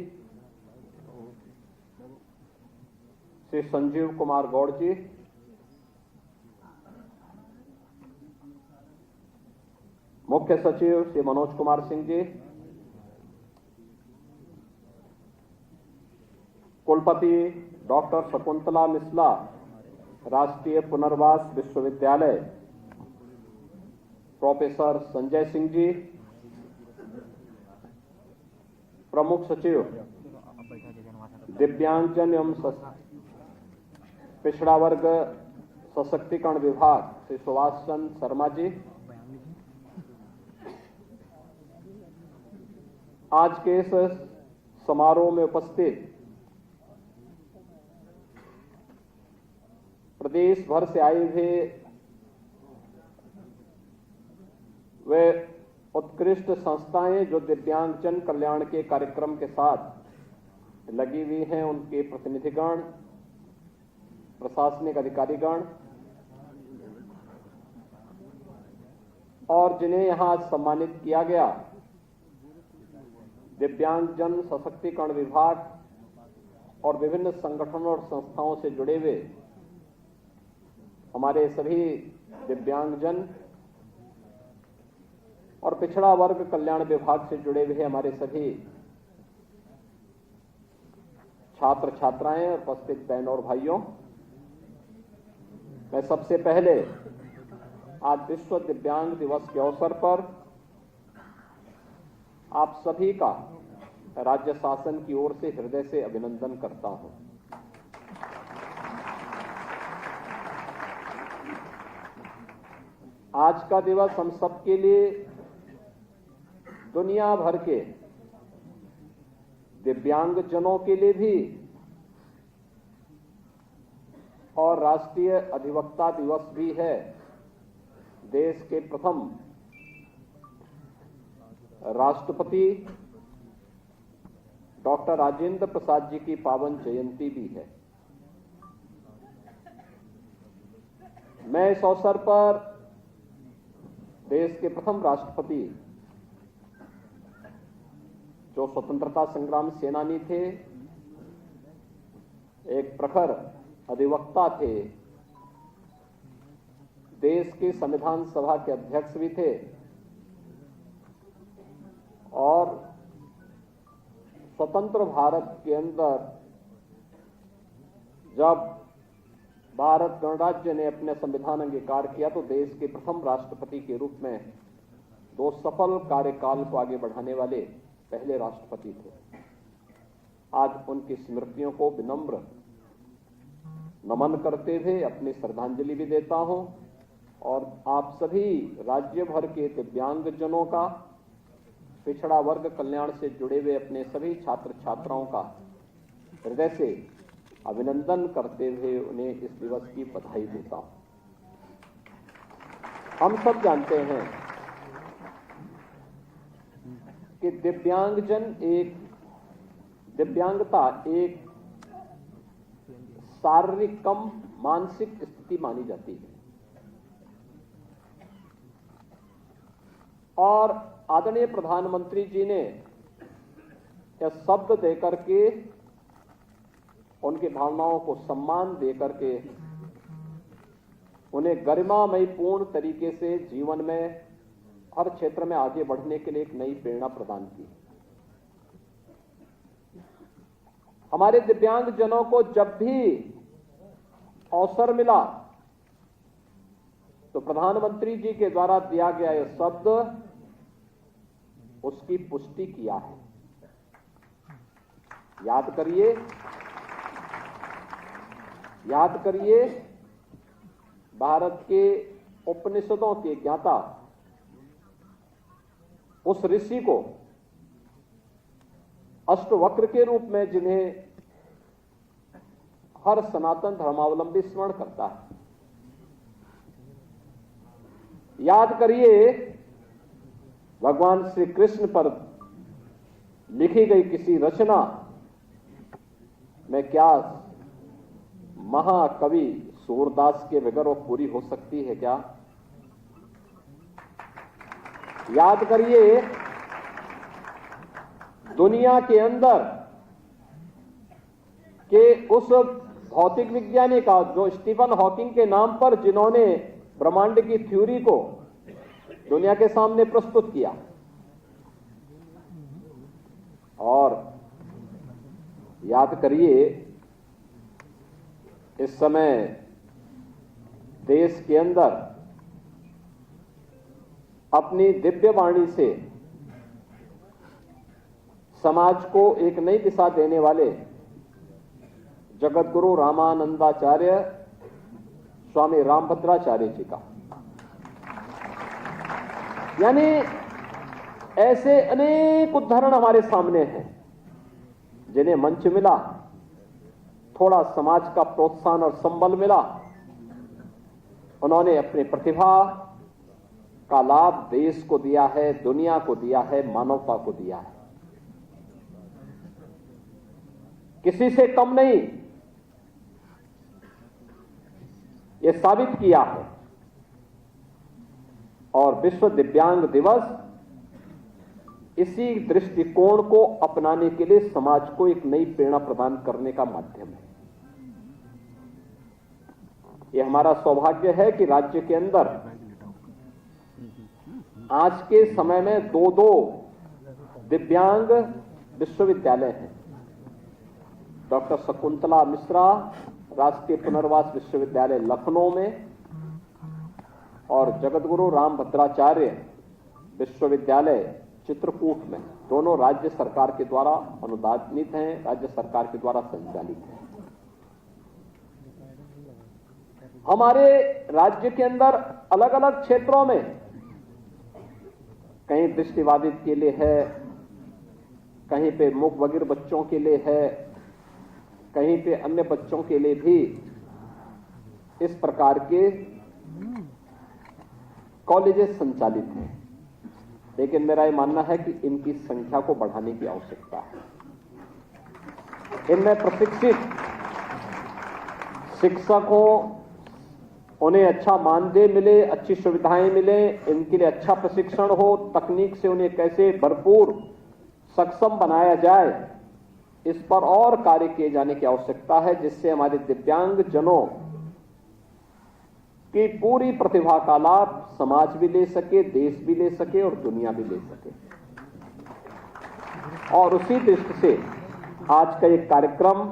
श्री संजीव कुमार गौड़ जी, मुख्य सचिव श्री मनोज कुमार सिंह जी, कुलपति डॉक्टर शकुंतला मिश्रा, राष्ट्रीय पुनर्वास विश्वविद्यालय प्रोफेसर संजय सिंह जी, प्रमुख सचिव दिव्यांगजन एवं पिछड़ा वर्ग सशक्तिकरण विभाग श्री सुभाष चंद्र शर्मा जी, आज के इस समारोह में उपस्थित प्रदेश भर से आए हुए वे उत्कृष्ट संस्थाएं जो दिव्यांगजन कल्याण के कार्यक्रम के साथ लगी हुई हैं, उनके प्रतिनिधिगण, प्रशासनिक अधिकारीगण और जिन्हें यहां सम्मानित किया गया, दिव्यांगजन सशक्तिकरण विभाग और विभिन्न संगठनों और संस्थाओं से जुड़े हुए हमारे सभी दिव्यांगजन और पिछड़ा वर्ग कल्याण विभाग से जुड़े हुए हमारे सभी छात्र छात्राएं और उपस्थित बहनों और भाइयों, मैं सबसे पहले आज विश्व दिव्यांग दिवस के अवसर पर आप सभी का राज्य शासन की ओर से हृदय से अभिनंदन करता हूं। आज का दिवस हम सबके लिए दुनिया भर के दिव्यांगजनों के लिए भी और राष्ट्रीय अधिवक्ता दिवस भी है। देश के प्रथम राष्ट्रपति डॉक्टर राजेंद्र प्रसाद जी की पावन जयंती भी है। मैं इस अवसर पर देश के प्रथम राष्ट्रपति जो स्वतंत्रता संग्राम सेनानी थे, एक प्रखर अधिवक्ता थे, देश के संविधान सभा के अध्यक्ष भी थे और स्वतंत्र भारत के अंदर जब भारत गणराज्य ने अपने संविधान अंगीकार किया तो देश के प्रथम राष्ट्रपति के रूप में 2 सफल कार्यकाल को आगे बढ़ाने वाले पहले राष्ट्रपति थे। आज उनकी स्मृतियों को विनम्र नमन करते हुए अपनी श्रद्धांजलि भी देता हूं और आप सभी राज्य भर के दिव्यांगजनों का, पिछड़ा वर्ग कल्याण से जुड़े हुए अपने सभी छात्र छात्राओं का हृदय से अभिनंदन करते हुए उन्हें इस दिवस की बधाई देता हूं। हम सब जानते हैं कि दिव्यांगता एक शारीरिक कम मानसिक स्थिति मानी जाती है और आदरणीय प्रधानमंत्री जी ने यह शब्द देकर के उनकी भावनाओं को सम्मान देकर के उन्हें गरिमामय पूर्ण तरीके से जीवन में हर क्षेत्र में आगे बढ़ने के लिए एक नई प्रेरणा प्रदान की। हमारे दिव्यांगजनों को जब भी अवसर मिला तो प्रधानमंत्री जी के द्वारा दिया गया यह शब्द उसकी पुष्टि किया है। याद करिए भारत के उपनिषदों के ज्ञाता उस ऋषि को अष्टवक्र के रूप में जिन्हें हर सनातन धर्मावलंबी स्मरण करता है। याद करिए भगवान श्री कृष्ण पर लिखी गई किसी रचना में क्या महाकवि सूरदास के बगैर वो पूरी हो सकती है क्या? याद करिए दुनिया के अंदर के उस भौतिक विज्ञानी का जो स्टीफन हॉकिंग के नाम पर जिन्होंने ब्रह्मांड की थ्योरी को दुनिया के सामने प्रस्तुत किया। और याद करिए इस समय देश के अंदर अपनी दिव्य वाणी से समाज को एक नई दिशा देने वाले जगतगुरु रामानंदाचार्य स्वामी रामभद्राचार्य जी का, यानी ऐसे अनेक उदाहरण हमारे सामने हैं जिन्हें मंच मिला, थोड़ा समाज का प्रोत्साहन और संबल मिला, उन्होंने अपनी प्रतिभा का लाभ देश को दिया है, दुनिया को दिया है, मानवता को दिया है। किसी से कम नहीं ये साबित किया है। और विश्व दिव्यांग दिवस इसी दृष्टिकोण को अपनाने के लिए समाज को एक नई प्रेरणा प्रदान करने का माध्यम है। यह हमारा सौभाग्य है कि राज्य के अंदर आज के समय में 2 दिव्यांग विश्वविद्यालय हैं। डॉक्टर शकुंतला मिश्रा राष्ट्रीय पुनर्वास विश्वविद्यालय लखनऊ में और जगतगुरु रामभद्राचार्य विश्वविद्यालय चित्रकूट में, दोनों राज्य सरकार के द्वारा अनुदानित हैं, राज्य सरकार के द्वारा संचालित हैं। हमारे राज्य के अंदर अलग अलग क्षेत्रों में कहीं दृष्टिबाधित के लिए है, कहीं पे मूक बधिर बच्चों के लिए है, कहीं पे अन्य बच्चों के लिए भी इस प्रकार के कॉलेजेस संचालित हैं। लेकिन मेरा यह मानना है कि इनकी संख्या को बढ़ाने की आवश्यकता है। इनमें प्रशिक्षित शिक्षक हो, उन्हें अच्छा मानदेय मिले, अच्छी सुविधाएं मिले, इनके लिए अच्छा प्रशिक्षण हो, तकनीक से उन्हें कैसे भरपूर सक्षम बनाया जाए, इस पर और कार्य किए जाने की आवश्यकता है, जिससे हमारे दिव्यांग जनों की पूरी प्रतिभा का लाभ समाज भी ले सके, देश भी ले सके और दुनिया भी ले सके। और उसी दृष्टि से आज का एक कार्यक्रम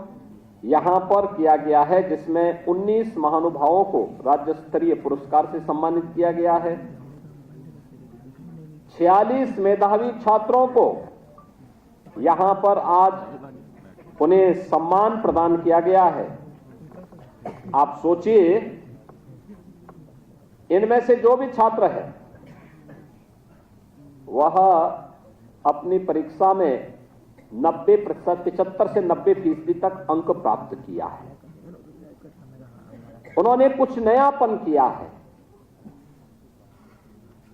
यहां पर किया गया है जिसमें 19 महानुभावों को राज्य स्तरीय पुरस्कार से सम्मानित किया गया है। 46 मेधावी छात्रों को यहां पर आज उन्हें सम्मान प्रदान किया गया है। आप सोचिए, इनमें से जो भी छात्र है वह अपनी परीक्षा में 90%, 75 से 90% तक अंक प्राप्त किया है। उन्होंने कुछ नयापन किया है।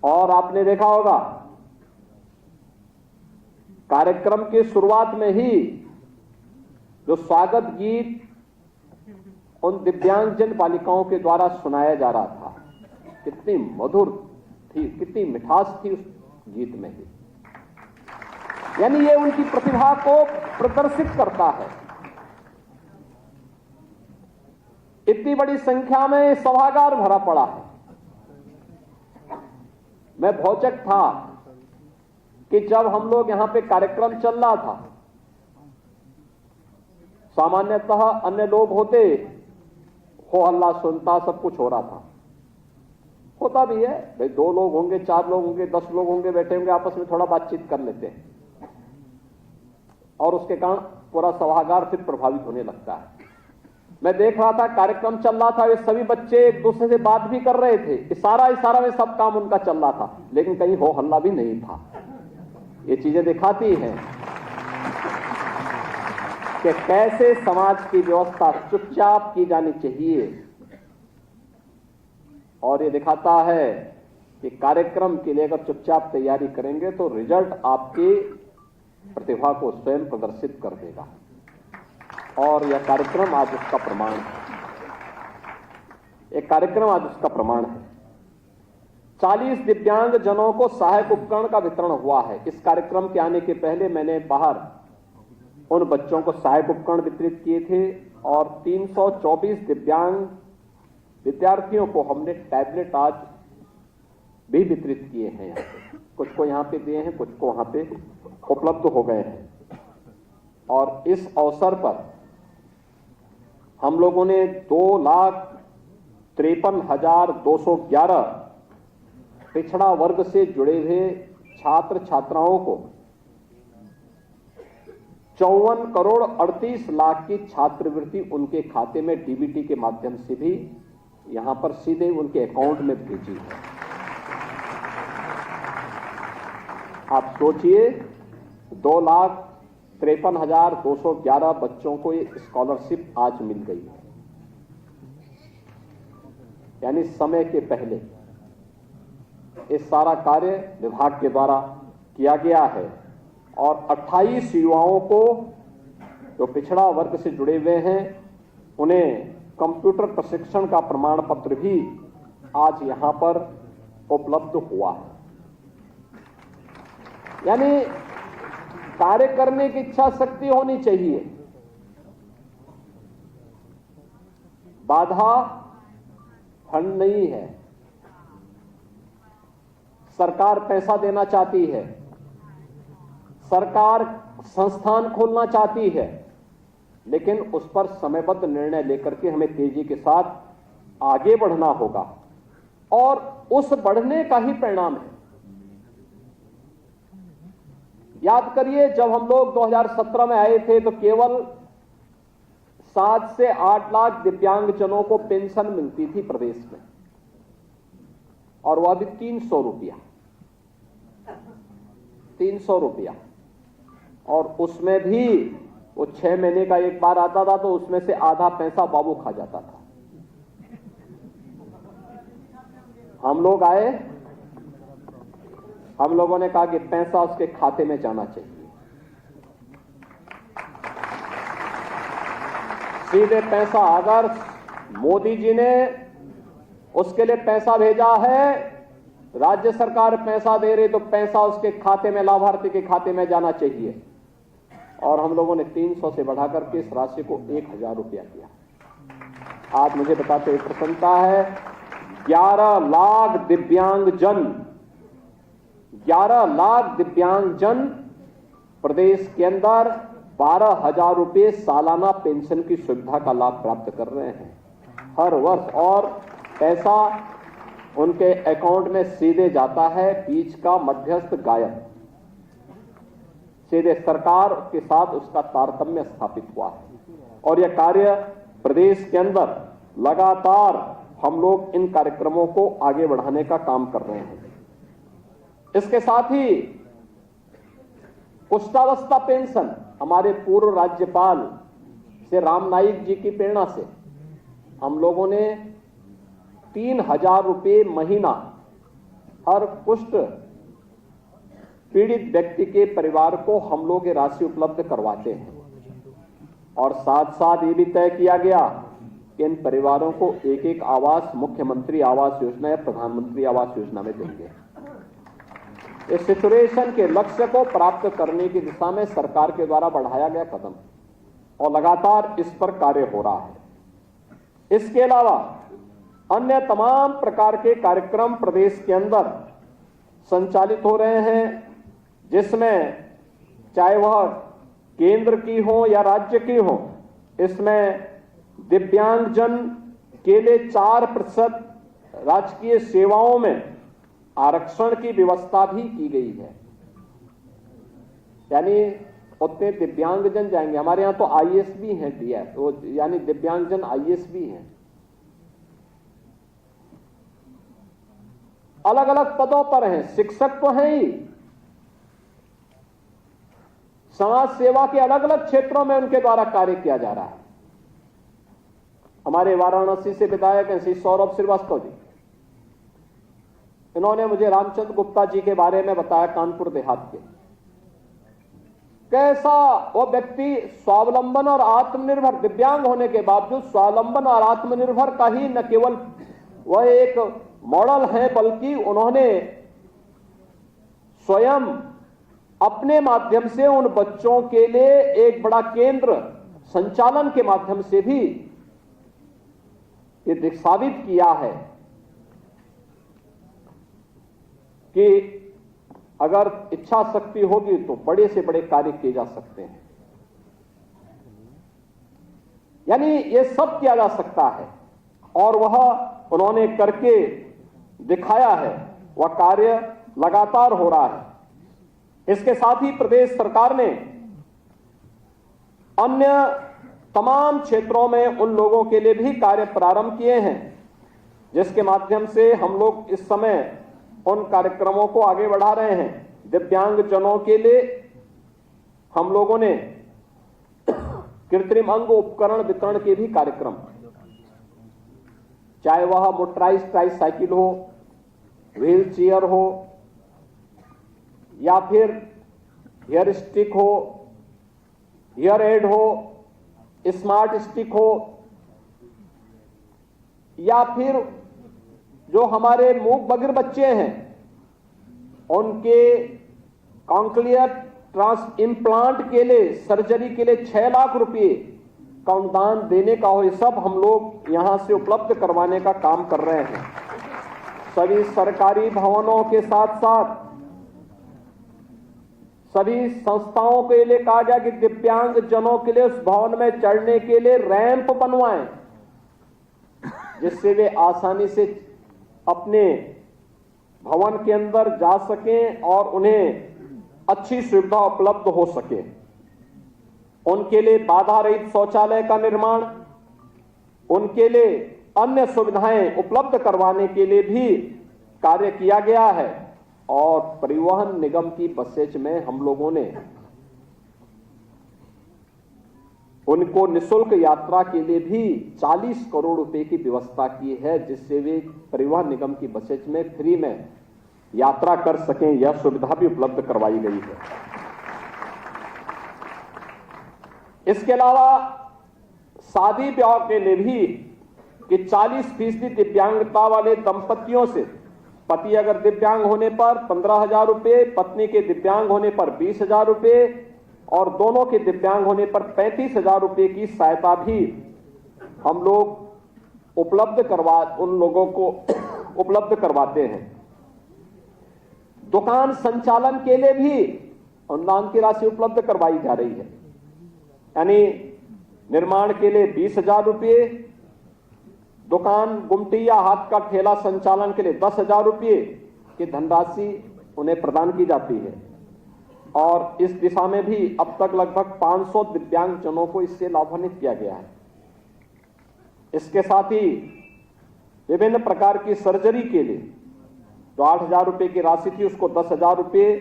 और आपने देखा होगा कार्यक्रम की शुरुआत में ही जो स्वागत गीत उन दिव्यांगजन बालिकाओं के द्वारा सुनाया जा रहा था, कितनी मधुर थी, कितनी मिठास थी उस गीत में ही। यानी ये उनकी प्रतिभा को प्रदर्शित करता है। इतनी बड़ी संख्या में सभागार भरा पड़ा है। मैं भौचक था कि जब हम लोग यहां पे कार्यक्रम चल रहा था, सामान्यतः अन्य लोग होते, हो हल्ला सुनता, सब कुछ हो रहा था, होता भी है भाई, 2 लोग होंगे, 4 लोग होंगे, 10 लोग होंगे, बैठे होंगे, आपस में थोड़ा बातचीत कर लेते हैं और उसके कारण पूरा सभागार फिर प्रभावित होने लगता है। मैं देख रहा था कार्यक्रम चल रहा था, वे सभी बच्चे एक दूसरे से बात भी कर रहे थे, इशारा में सब काम उनका चल रहा था, लेकिन कहीं हो हल्ला भी नहीं था। ये चीजें दिखाती हैं कि कैसे समाज की व्यवस्था चुपचाप की जानी चाहिए। और ये दिखाता है कि कार्यक्रम के लिए अगर चुपचाप तैयारी करेंगे तो रिजल्ट आपकी प्रतिभा को स्वयं प्रदर्शित कर देगा। और यह कार्यक्रम आज उसका प्रमाण है। एक कार्यक्रम आज उसका प्रमाण है। 40 दिव्यांग जनों को सहायक उपकरण का वितरण हुआ है। इस कार्यक्रम के आने के पहले मैंने बाहर उन बच्चों को सहायक उपकरण वितरित किए थे और 324 दिव्यांग विद्यार्थियों को हमने टैबलेट आज भी वितरित किए हैं। यहाँ पे कुछ को यहाँ पे दिए हैं, कुछ को वहां पे उपलब्ध हो गए हैं। और इस अवसर पर हम लोगों ने 2,53,211 पिछड़ा वर्ग से जुड़े हुए छात्र छात्राओं को 54 करोड़ 38 लाख की छात्रवृत्ति उनके खाते में डीबीटी के माध्यम से भी यहां पर सीधे उनके अकाउंट में भेजी है। आप सोचिए, 2,53,211 बच्चों को ये स्कॉलरशिप आज मिल गई है, यानी समय के पहले। इस सारा कार्य विभाग के द्वारा किया गया है और 28 युवाओं को जो पिछड़ा वर्ग से जुड़े हुए हैं उन्हें कंप्यूटर प्रशिक्षण का प्रमाण पत्र भी आज यहां पर उपलब्ध हुआ है। यानी कार्य करने की इच्छा शक्ति होनी चाहिए। बाधा खंड नहीं है। सरकार पैसा देना चाहती है, सरकार संस्थान खोलना चाहती है, लेकिन उस पर समयबद्ध निर्णय लेकर के हमें तेजी के साथ आगे बढ़ना होगा और उस बढ़ने का ही परिणाम है। याद करिए, जब हम लोग 2017 में आए थे तो केवल 7 से 8 लाख दिव्यांगजनों को पेंशन मिलती थी प्रदेश में, और वह भी 300 रुपया, 300 रुपया। और उसमें भी वो 6 महीने का एक बार आता था, तो उसमें से आधा पैसा बाबू खा जाता था। हम लोग आए, हम लोगों ने कहा कि पैसा उसके खाते में जाना चाहिए, सीधे पैसा। अगर मोदी जी ने उसके लिए पैसा भेजा है, राज्य सरकार पैसा दे रही, तो पैसा उसके खाते में, लाभार्थी के खाते में जाना चाहिए। और हम लोगों ने 300 से बढ़ाकर के इस राशि को 1,000 रुपया किया। आज मुझे बताते हुए प्रसन्नता है, 11 लाख दिव्यांगजन प्रदेश के अंदर 12,000 रुपये सालाना पेंशन की सुविधा का लाभ प्राप्त कर रहे हैं हर वर्ष, और पैसा उनके अकाउंट में सीधे जाता है, बीच का मध्यस्थ गायब, सीधे सरकार के साथ उसका तारतम्य स्थापित हुआ है। और यह कार्य प्रदेश के अंदर लगातार हम लोग इन कार्यक्रमों को आगे बढ़ाने का काम कर रहे हैं। इसके साथ ही कुष्ठावस्था पेंशन हमारे पूर्व राज्यपाल से राम नाईक जी की प्रेरणा से हम लोगों ने 3,000 रुपये महीना हर कुष्ठ पीड़ित व्यक्ति के परिवार को हम लोग ये राशि उपलब्ध करवाते हैं। और साथ साथ ये भी तय किया गया कि इन परिवारों को एक एक आवास मुख्यमंत्री आवास योजना या प्रधानमंत्री आवास योजना में देंगे। इस सिचुएशन के लक्ष्य को प्राप्त करने की दिशा में सरकार के द्वारा बढ़ाया गया कदम और लगातार इस पर कार्य हो रहा है। इसके अलावा अन्य तमाम प्रकार के कार्यक्रम प्रदेश के अंदर संचालित हो रहे हैं, जिसमें चाहे वह केंद्र की हो या राज्य की हो, इसमें दिव्यांगजन के लिए 4% राजकीय सेवाओं में आरक्षण की व्यवस्था भी की गई है। यानी उतने दिव्यांगजन जाएंगे। हमारे यहां तो आईएएस भी हैं, डीएस, वो यानी दिव्यांगजन आईएएस भी हैं। अलग अलग पदों पर हैं, शिक्षक तो हैं ही, समाज सेवा के अलग अलग क्षेत्रों में उनके द्वारा कार्य किया जा रहा है। हमारे वाराणसी से विधायक हैं श्री सौरभ श्रीवास्तव जी, इन्होंने मुझे रामचंद्र गुप्ता जी के बारे में बताया, कानपुर देहात के। कैसा वो व्यक्ति स्वावलंबन और आत्मनिर्भर, दिव्यांग होने के बावजूद स्वावलंबन और आत्मनिर्भर का ही न केवल वह एक मॉडल है, बल्कि उन्होंने स्वयं अपने माध्यम से उन बच्चों के लिए एक बड़ा केंद्र संचालन के माध्यम से भी ये साबित किया है कि अगर इच्छा शक्ति होगी तो बड़े से बड़े कार्य किए जा सकते हैं। यानी ये सब किया जा सकता है और वह उन्होंने करके दिखाया है, वह कार्य लगातार हो रहा है। इसके साथ ही प्रदेश सरकार ने अन्य तमाम क्षेत्रों में उन लोगों के लिए भी कार्य प्रारंभ किए हैं, जिसके माध्यम से हम लोग इस समय उन कार्यक्रमों को आगे बढ़ा रहे हैं। दिव्यांगजनों के लिए हम लोगों ने कृत्रिम अंग उपकरण वितरण के भी कार्यक्रम, चाहे वह मोटराइज्ड ट्राइसाइकिल हो, व्हील चेयर हो, या फिर हेयर स्टिक हो, हेयर एड हो, स्मार्ट स्टिक हो, या फिर जो हमारे मूक बधिर बच्चे हैं उनके कॉन्क्लियर ट्रांस इम्प्लांट के लिए सर्जरी के लिए 6 लाख रुपए का अनुदान देने का हो, ये सब हम लोग यहां से उपलब्ध करवाने का काम कर रहे हैं। सभी सरकारी भवनों के साथ साथ सभी संस्थाओं के लिए कहा गया कि दिव्यांग जनों के लिए उस भवन में चढ़ने के लिए रैंप बनवाएं, जिससे वे आसानी से अपने भवन के अंदर जा सकें और उन्हें अच्छी सुविधा उपलब्ध हो सके। उनके लिए बाधा रहित शौचालय का निर्माण, उनके लिए अन्य सुविधाएं उपलब्ध करवाने के लिए भी कार्य किया गया है। और परिवहन निगम की बसेज में हम लोगों ने उनको निःशुल्क यात्रा के लिए भी 40 करोड़ रुपए की व्यवस्था की है, जिससे वे परिवहन निगम की बसेज में फ्री में यात्रा कर सकें। यह सुविधा भी उपलब्ध करवाई गई है। इसके अलावा शादी ब्याह के लिए भी कि 40% दिव्यांगता वाले दंपतियों से, पति अगर दिव्यांग होने पर 15,000 रुपये, पत्नी के दिव्यांग होने पर 20,000 रुपये और दोनों के दिव्यांग होने पर 35,000 रुपये की सहायता भी हम लोग उन लोगों को उपलब्ध करवाते हैं। दुकान संचालन के लिए भी अनुदान की राशि उपलब्ध करवाई जा रही है। यानी निर्माण के लिए 20,000 रुपये, दुकान, गुमटी या हाथ का ठेला संचालन के लिए 10,000 रुपये की धनराशि उन्हें प्रदान की जाती है। और इस दिशा में भी अब तक लगभग 500 दिव्यांग जनों को इससे लाभान्वित किया गया है। इसके साथ ही विभिन्न प्रकार की सर्जरी के लिए जो 8,000 रुपये की राशि थी उसको 10,000 रुपये,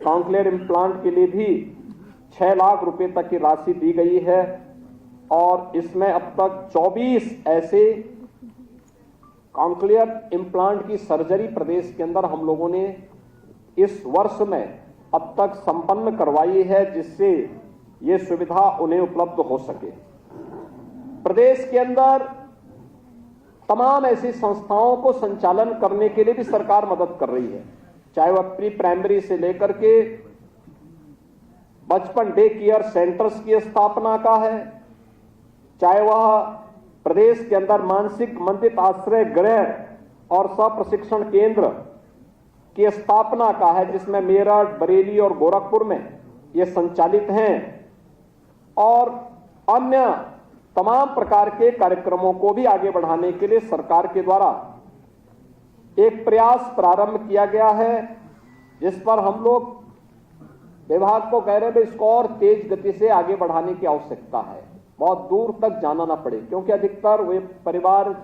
कॉन्क्लेयर इम्प्लांट के लिए भी 6 लाख रुपए तक की राशि दी गई है। और इसमें अब तक 24 ऐसे कॉन्क्लेयर इम्प्लांट की सर्जरी प्रदेश के अंदर हम लोगों ने इस वर्ष में अब तक संपन्न करवाई है, जिससे ये सुविधा उन्हें उपलब्ध हो सके। प्रदेश के अंदर तमाम ऐसी संस्थाओं को संचालन करने के लिए भी सरकार मदद कर रही है, चाहे वह प्री प्राइमरी से लेकर के बचपन डे केयर सेंटर्स की स्थापना का है, चाहे वह प्रदेश के अंदर मानसिक मंदित आश्रय गृह और प्रशिक्षण केंद्र की स्थापना का है, जिसमें मेरठ, बरेली और गोरखपुर में ये संचालित हैं। और अन्य तमाम प्रकार के कार्यक्रमों को भी आगे बढ़ाने के लिए सरकार के द्वारा एक प्रयास प्रारंभ किया गया है, जिस पर हम लोग विभाग को कह रहे हैं इसको और तेज गति से आगे बढ़ाने की आवश्यकता है, बहुत दूर तक जाना ना पड़े, क्योंकि अधिकतर वे परिवार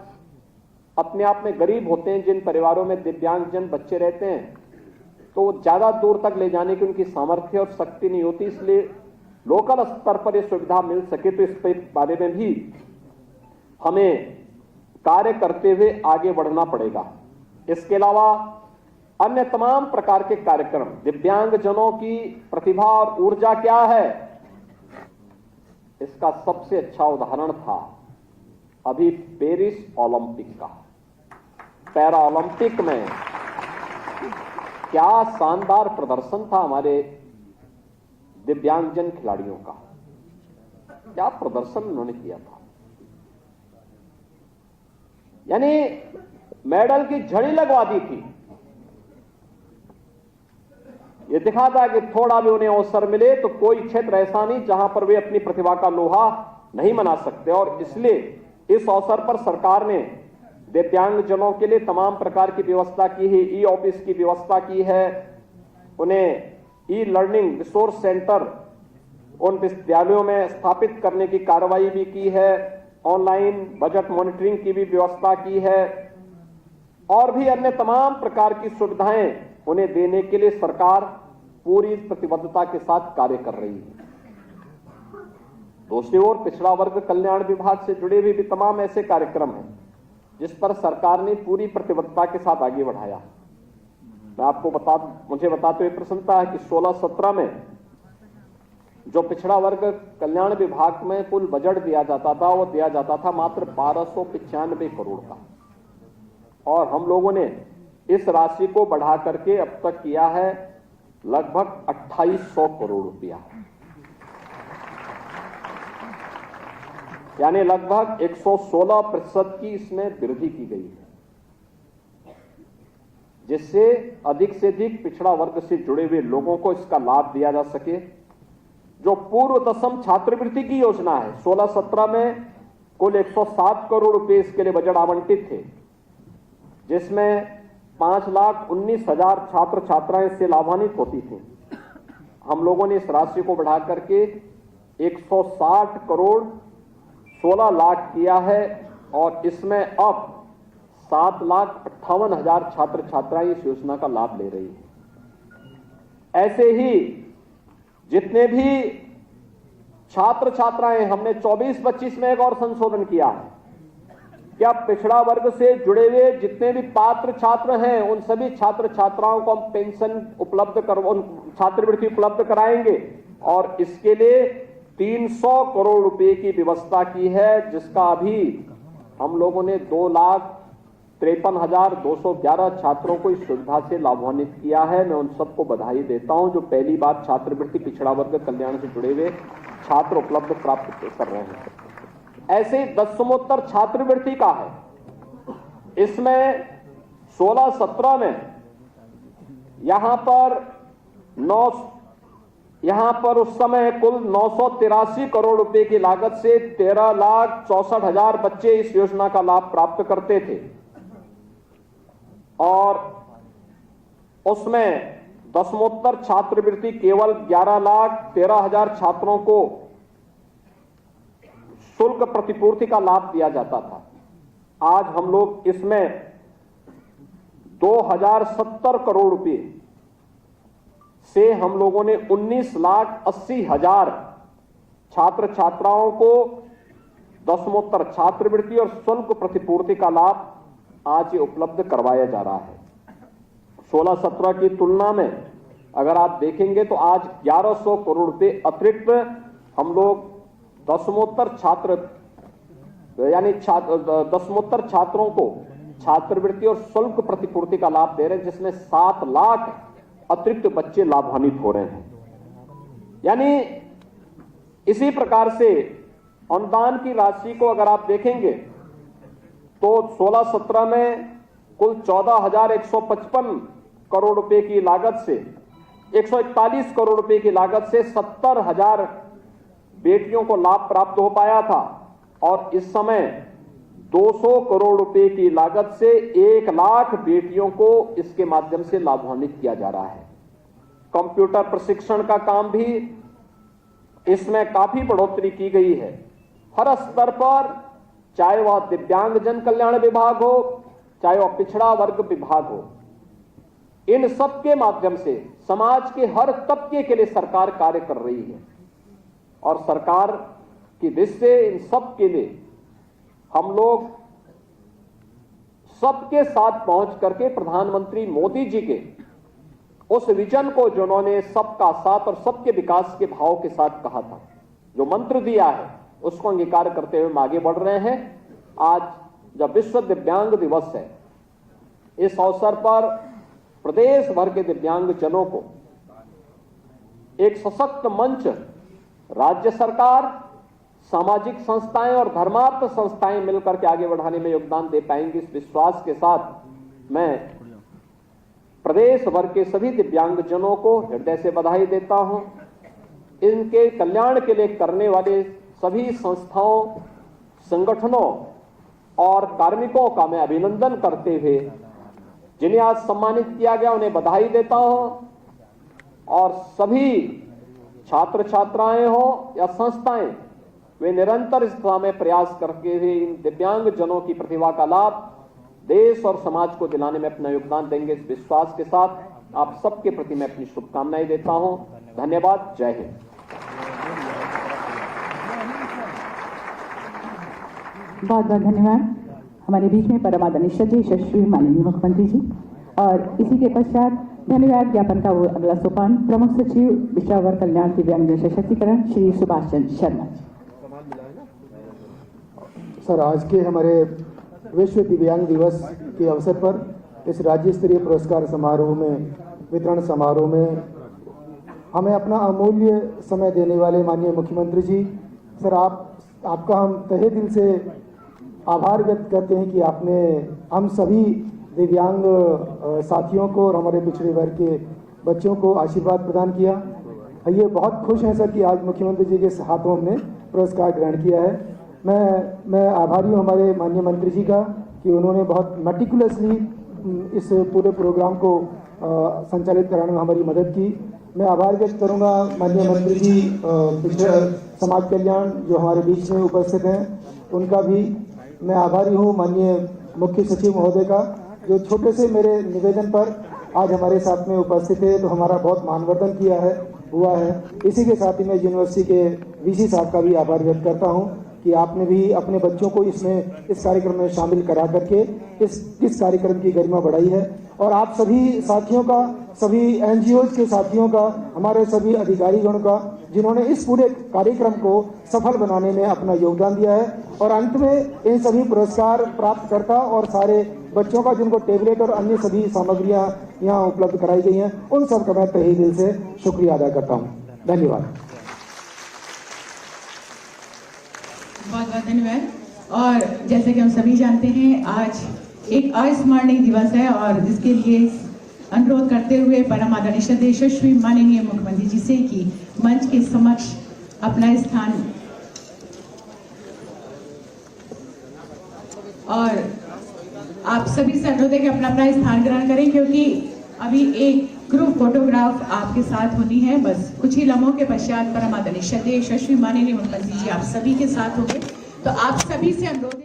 अपने आप में गरीब होते हैं। जिन परिवारों में दिव्यांगजन बच्चे रहते हैं तो ज्यादा दूर तक ले जाने की उनकी सामर्थ्य और शक्ति नहीं होती, इसलिए लोकल स्तर पर यह सुविधा मिल सके तो इस बारे में भी हमें कार्य करते हुए आगे बढ़ना पड़ेगा। इसके अलावा अन्य तमाम प्रकार के कार्यक्रम, दिव्यांगजनों की प्रतिभा और ऊर्जा क्या है, इसका सबसे अच्छा उदाहरण था अभी पेरिस ओलंपिक का। पैरा ओलंपिक में क्या शानदार प्रदर्शन था हमारे दिव्यांगजन खिलाड़ियों का, क्या प्रदर्शन उन्होंने किया था। यानी मेडल की झड़ी लगवा दी थी। ये दिखाता है कि थोड़ा भी उन्हें अवसर मिले तो कोई क्षेत्र ऐसा नहीं जहां पर वे अपनी प्रतिभा का लोहा नहीं मना सकते। और इसलिए इस अवसर पर सरकार ने दिव्यांगजनों के लिए तमाम प्रकार की व्यवस्था की है, ई ऑफिस की व्यवस्था की है, उन्हें ई लर्निंग रिसोर्स सेंटर उन विद्यालयों में स्थापित करने की कार्रवाई भी की है, ऑनलाइन बजट मॉनिटरिंग की भी व्यवस्था की है और भी अन्य तमाम प्रकार की सुविधाएं उन्हें देने के लिए सरकार पूरी प्रतिबद्धता के साथ कार्य कर रही है। दूसरी ओर पिछड़ा वर्ग कल्याण विभाग से जुड़े हुए भी तमाम ऐसे कार्यक्रम हैं जिस पर सरकार ने पूरी प्रतिबद्धता के साथ आगे बढ़ाया। मैं आपको मुझे बताते हुए प्रसन्नता है कि 16-17 में जो पिछड़ा वर्ग कल्याण विभाग में कुल बजट दिया जाता था वो दिया जाता था मात्र 1295 करोड़ का, और हम लोगों ने इस राशि को बढ़ा करके अब तक किया है लगभग 2800 करोड़ रुपया, यानी लगभग 116% की इसमें वृद्धि की गई है, जिससे अधिक से अधिक पिछड़ा वर्ग से जुड़े हुए लोगों को इसका लाभ दिया जा सके। जो पूर्व दशम छात्रवृत्ति की योजना है, 16-17 में कुल 107 करोड़ रुपए इसके लिए बजट आवंटित थे, जिसमें 5,19,000 छात्र छात्राएं इससे लाभान्वित होती थी। हम लोगों ने इस राशि को बढ़ा करके 160 करोड़ 16 लाख किया है और इसमें अब 7,58,000 छात्र छात्राएं इस योजना का लाभ ले रही हैं। ऐसे ही जितने भी छात्र छात्राएं, हमने 24-25 में एक और संशोधन किया है कि अब पिछड़ा वर्ग से जुड़े हुए जितने भी पात्र छात्र हैं उन सभी छात्र छात्राओं को हम पेंशन उपलब्ध छात्रवृत्ति उपलब्ध कराएंगे और इसके लिए 300 करोड़ रुपए की व्यवस्था की है, जिसका अभी हम लोगों ने 2,53,211 छात्रों को इस सुविधा से लाभान्वित किया है। मैं उन सबको बधाई देता हूं जो पहली बार छात्रवृत्ति पिछड़ा वर्ग कल्याण से जुड़े हुए छात्र उपलब्ध प्राप्त कर रहे हैं। ऐसे दसमोत्तर छात्रवृत्ति का है, इसमें 16-17 में यहां पर यहां पर उस समय कुल 983 करोड़ रुपए की लागत से 13,64,000 बच्चे इस योजना का लाभ प्राप्त करते थे और उसमें दसमोत्तर छात्रवृत्ति केवल 11,13,000 छात्रों को शुल्क प्रतिपूर्ति का लाभ दिया जाता था। आज हम लोग इसमें 2,070 करोड़ रुपए से हम लोगों ने 19,80,000 छात्र छात्राओं को दसमोत्तर छात्रवृत्ति और शुल्क प्रतिपूर्ति का लाभ आज ये उपलब्ध करवाया जा रहा है। 16-17 की तुलना में अगर आप देखेंगे तो आज 1100 करोड़ रुपए अतिरिक्त हम लोग दसमोत्तर छात्र यानी दसमोत्तर छात्रों को छात्रवृत्ति और शुल्क प्रतिपूर्ति का लाभ दे रहे हैं, जिसमें 7 लाख अतिरिक्त बच्चे लाभान्वित हो रहे हैं। यानी इसी प्रकार से अनुदान की राशि को अगर आप देखेंगे तो 16-17 में कुल 14,155 करोड़ रुपए की लागत से 141 करोड़ रुपए की लागत से 70,000 बेटियों को लाभ प्राप्त हो पाया था और इस समय 200 करोड़ रुपए की लागत से 1 लाख बेटियों को इसके माध्यम से लाभान्वित किया जा रहा है। कंप्यूटर प्रशिक्षण का काम भी इसमें काफी बढ़ोतरी की गई है। हर स्तर पर, चाहे वह दिव्यांग जन कल्याण विभाग हो, चाहे वह पिछड़ा वर्ग विभाग हो, इन सब के माध्यम से समाज के हर तबके के लिए सरकार कार्य कर रही है और सरकार की दृष्टि से इन सब के लिए हम लोग सबके साथ पहुंच करके प्रधानमंत्री मोदी जी के उस विजन को जिन्होंने सबका साथ और सबके विकास के भाव के साथ कहा था, जो मंत्र दिया है, उसको अंगीकार करते हुए हम आगे बढ़ रहे हैं। आज जब विश्व दिव्यांग दिवस है, इस अवसर पर प्रदेश भर के दिव्यांग जनों को एक सशक्त मंच राज्य सरकार, सामाजिक संस्थाएं और धर्मार्थ संस्थाएं मिलकर के आगे बढ़ाने में योगदान दे पाएंगी। इस विश्वास के साथ मैं प्रदेश भर के सभी दिव्यांग जनों को हृदय से बधाई देता हूं। इनके कल्याण के लिए करने वाले सभी संस्थाओं, संगठनों और कार्मिकों का मैं अभिनंदन करते हुए जिन्हें आज सम्मानित किया गया उन्हें बधाई देता हूं और सभी छात्र छात्राएं हो या संस्थाएं, वे निरंतर इस दिशा में प्रयास करके हुए इन दिव्यांग जनों की प्रतिभा का लाभ देश और समाज को दिलाने में अपना योगदान देंगे। इस विश्वास के साथ आप सबके प्रति मैं अपनी शुभकामनाएं देता हूं। धन्यवाद। जय हिंद। बहुत बहुत धन्यवाद। हमारे बीच में परम आदरणीय श्री माननीय मुख्यमंत्री जी और इसी के पश्चात धन्यवाद ज्ञापन का वो अगला सोपान प्रमुख सचिव पिछड़ा वर्ग कल्याण दिव्यांग सशक्तिकरण श्री सुभाष चंद्र शर्मा जी। सर, आज के हमारे विश्व दिव्यांग दिवस के अवसर पर इस राज्य स्तरीय पुरस्कार समारोह में, वितरण समारोह में हमें अपना अमूल्य समय देने वाले माननीय मुख्यमंत्री जी, सर आपका हम तहे दिल से आभार व्यक्त करते हैं कि आपने हम सभी दिव्यांग साथियों को और हमारे पिछड़े वर्ग के बच्चों को आशीर्वाद प्रदान किया। ये बहुत खुश हैं सर कि आज मुख्यमंत्री जी के हाथों हमने पुरस्कार ग्रहण किया है। मैं आभारी हूँ हमारे माननीय मंत्री जी का कि उन्होंने बहुत मेटिकुलसली इस पूरे प्रोग्राम को संचालित कराने में हमारी मदद की। मैं आभार व्यक्त करूँगा माननीय मंत्री जी पिछड़ा समाज कल्याण जो हमारे बीच में उपस्थित हैं, उनका भी मैं आभारी हूँ। माननीय मुख्य सचिव महोदय का जो छोटे से मेरे निवेदन पर आज हमारे साथ में उपस्थित है, तो हमारा बहुत मानवर्धन किया है हुआ है। इसी के साथ ही मैं यूनिवर्सिटी के वीसी साहब का भी आभार व्यक्त करता हूँ कि आपने भी अपने बच्चों को इसमें इस कार्यक्रम में शामिल करा करके इस कार्यक्रम की गरिमा बढ़ाई है। और आप सभी साथियों का, सभी एनजीओज के साथियों का, हमारे सभी अधिकारीगण का जिन्होंने इस पूरे कार्यक्रम को सफल बनाने में अपना योगदान दिया है। और अंत में इन सभी पुरस्कार प्राप्तकर्ता और सारे बच्चों का जिनको टेबलेट और अन्य सभी सामग्रियां यहाँ उपलब्ध कराई गई हैं, उन सब का मैं तहे दिल से शुक्रिया अदा करता हूँ। धन्यवाद। बहुत बहुत धन्यवाद। और जैसे कि हम सभी जानते हैं, आज एक अस्मरणीय दिवस है और जिसके लिए अनुरोध करते हुए परम आदरणीय श्रद्धेय यशस्वी माननीय मुख्यमंत्री जी से कि मंच के समक्ष अपना स्थान और आप सभी से अनुरोध है कि अपना अपना स्थान ग्रहण करें, क्योंकि अभी एक ग्रुप फोटोग्राफ आपके साथ होनी है। बस कुछ ही लम्हों के पश्चात परम आदरणीय श्रद्धेय यशस्वी माननीय मुख्यमंत्री जी आप सभी के साथ होंगे। तो आप सभी से अनुरोध है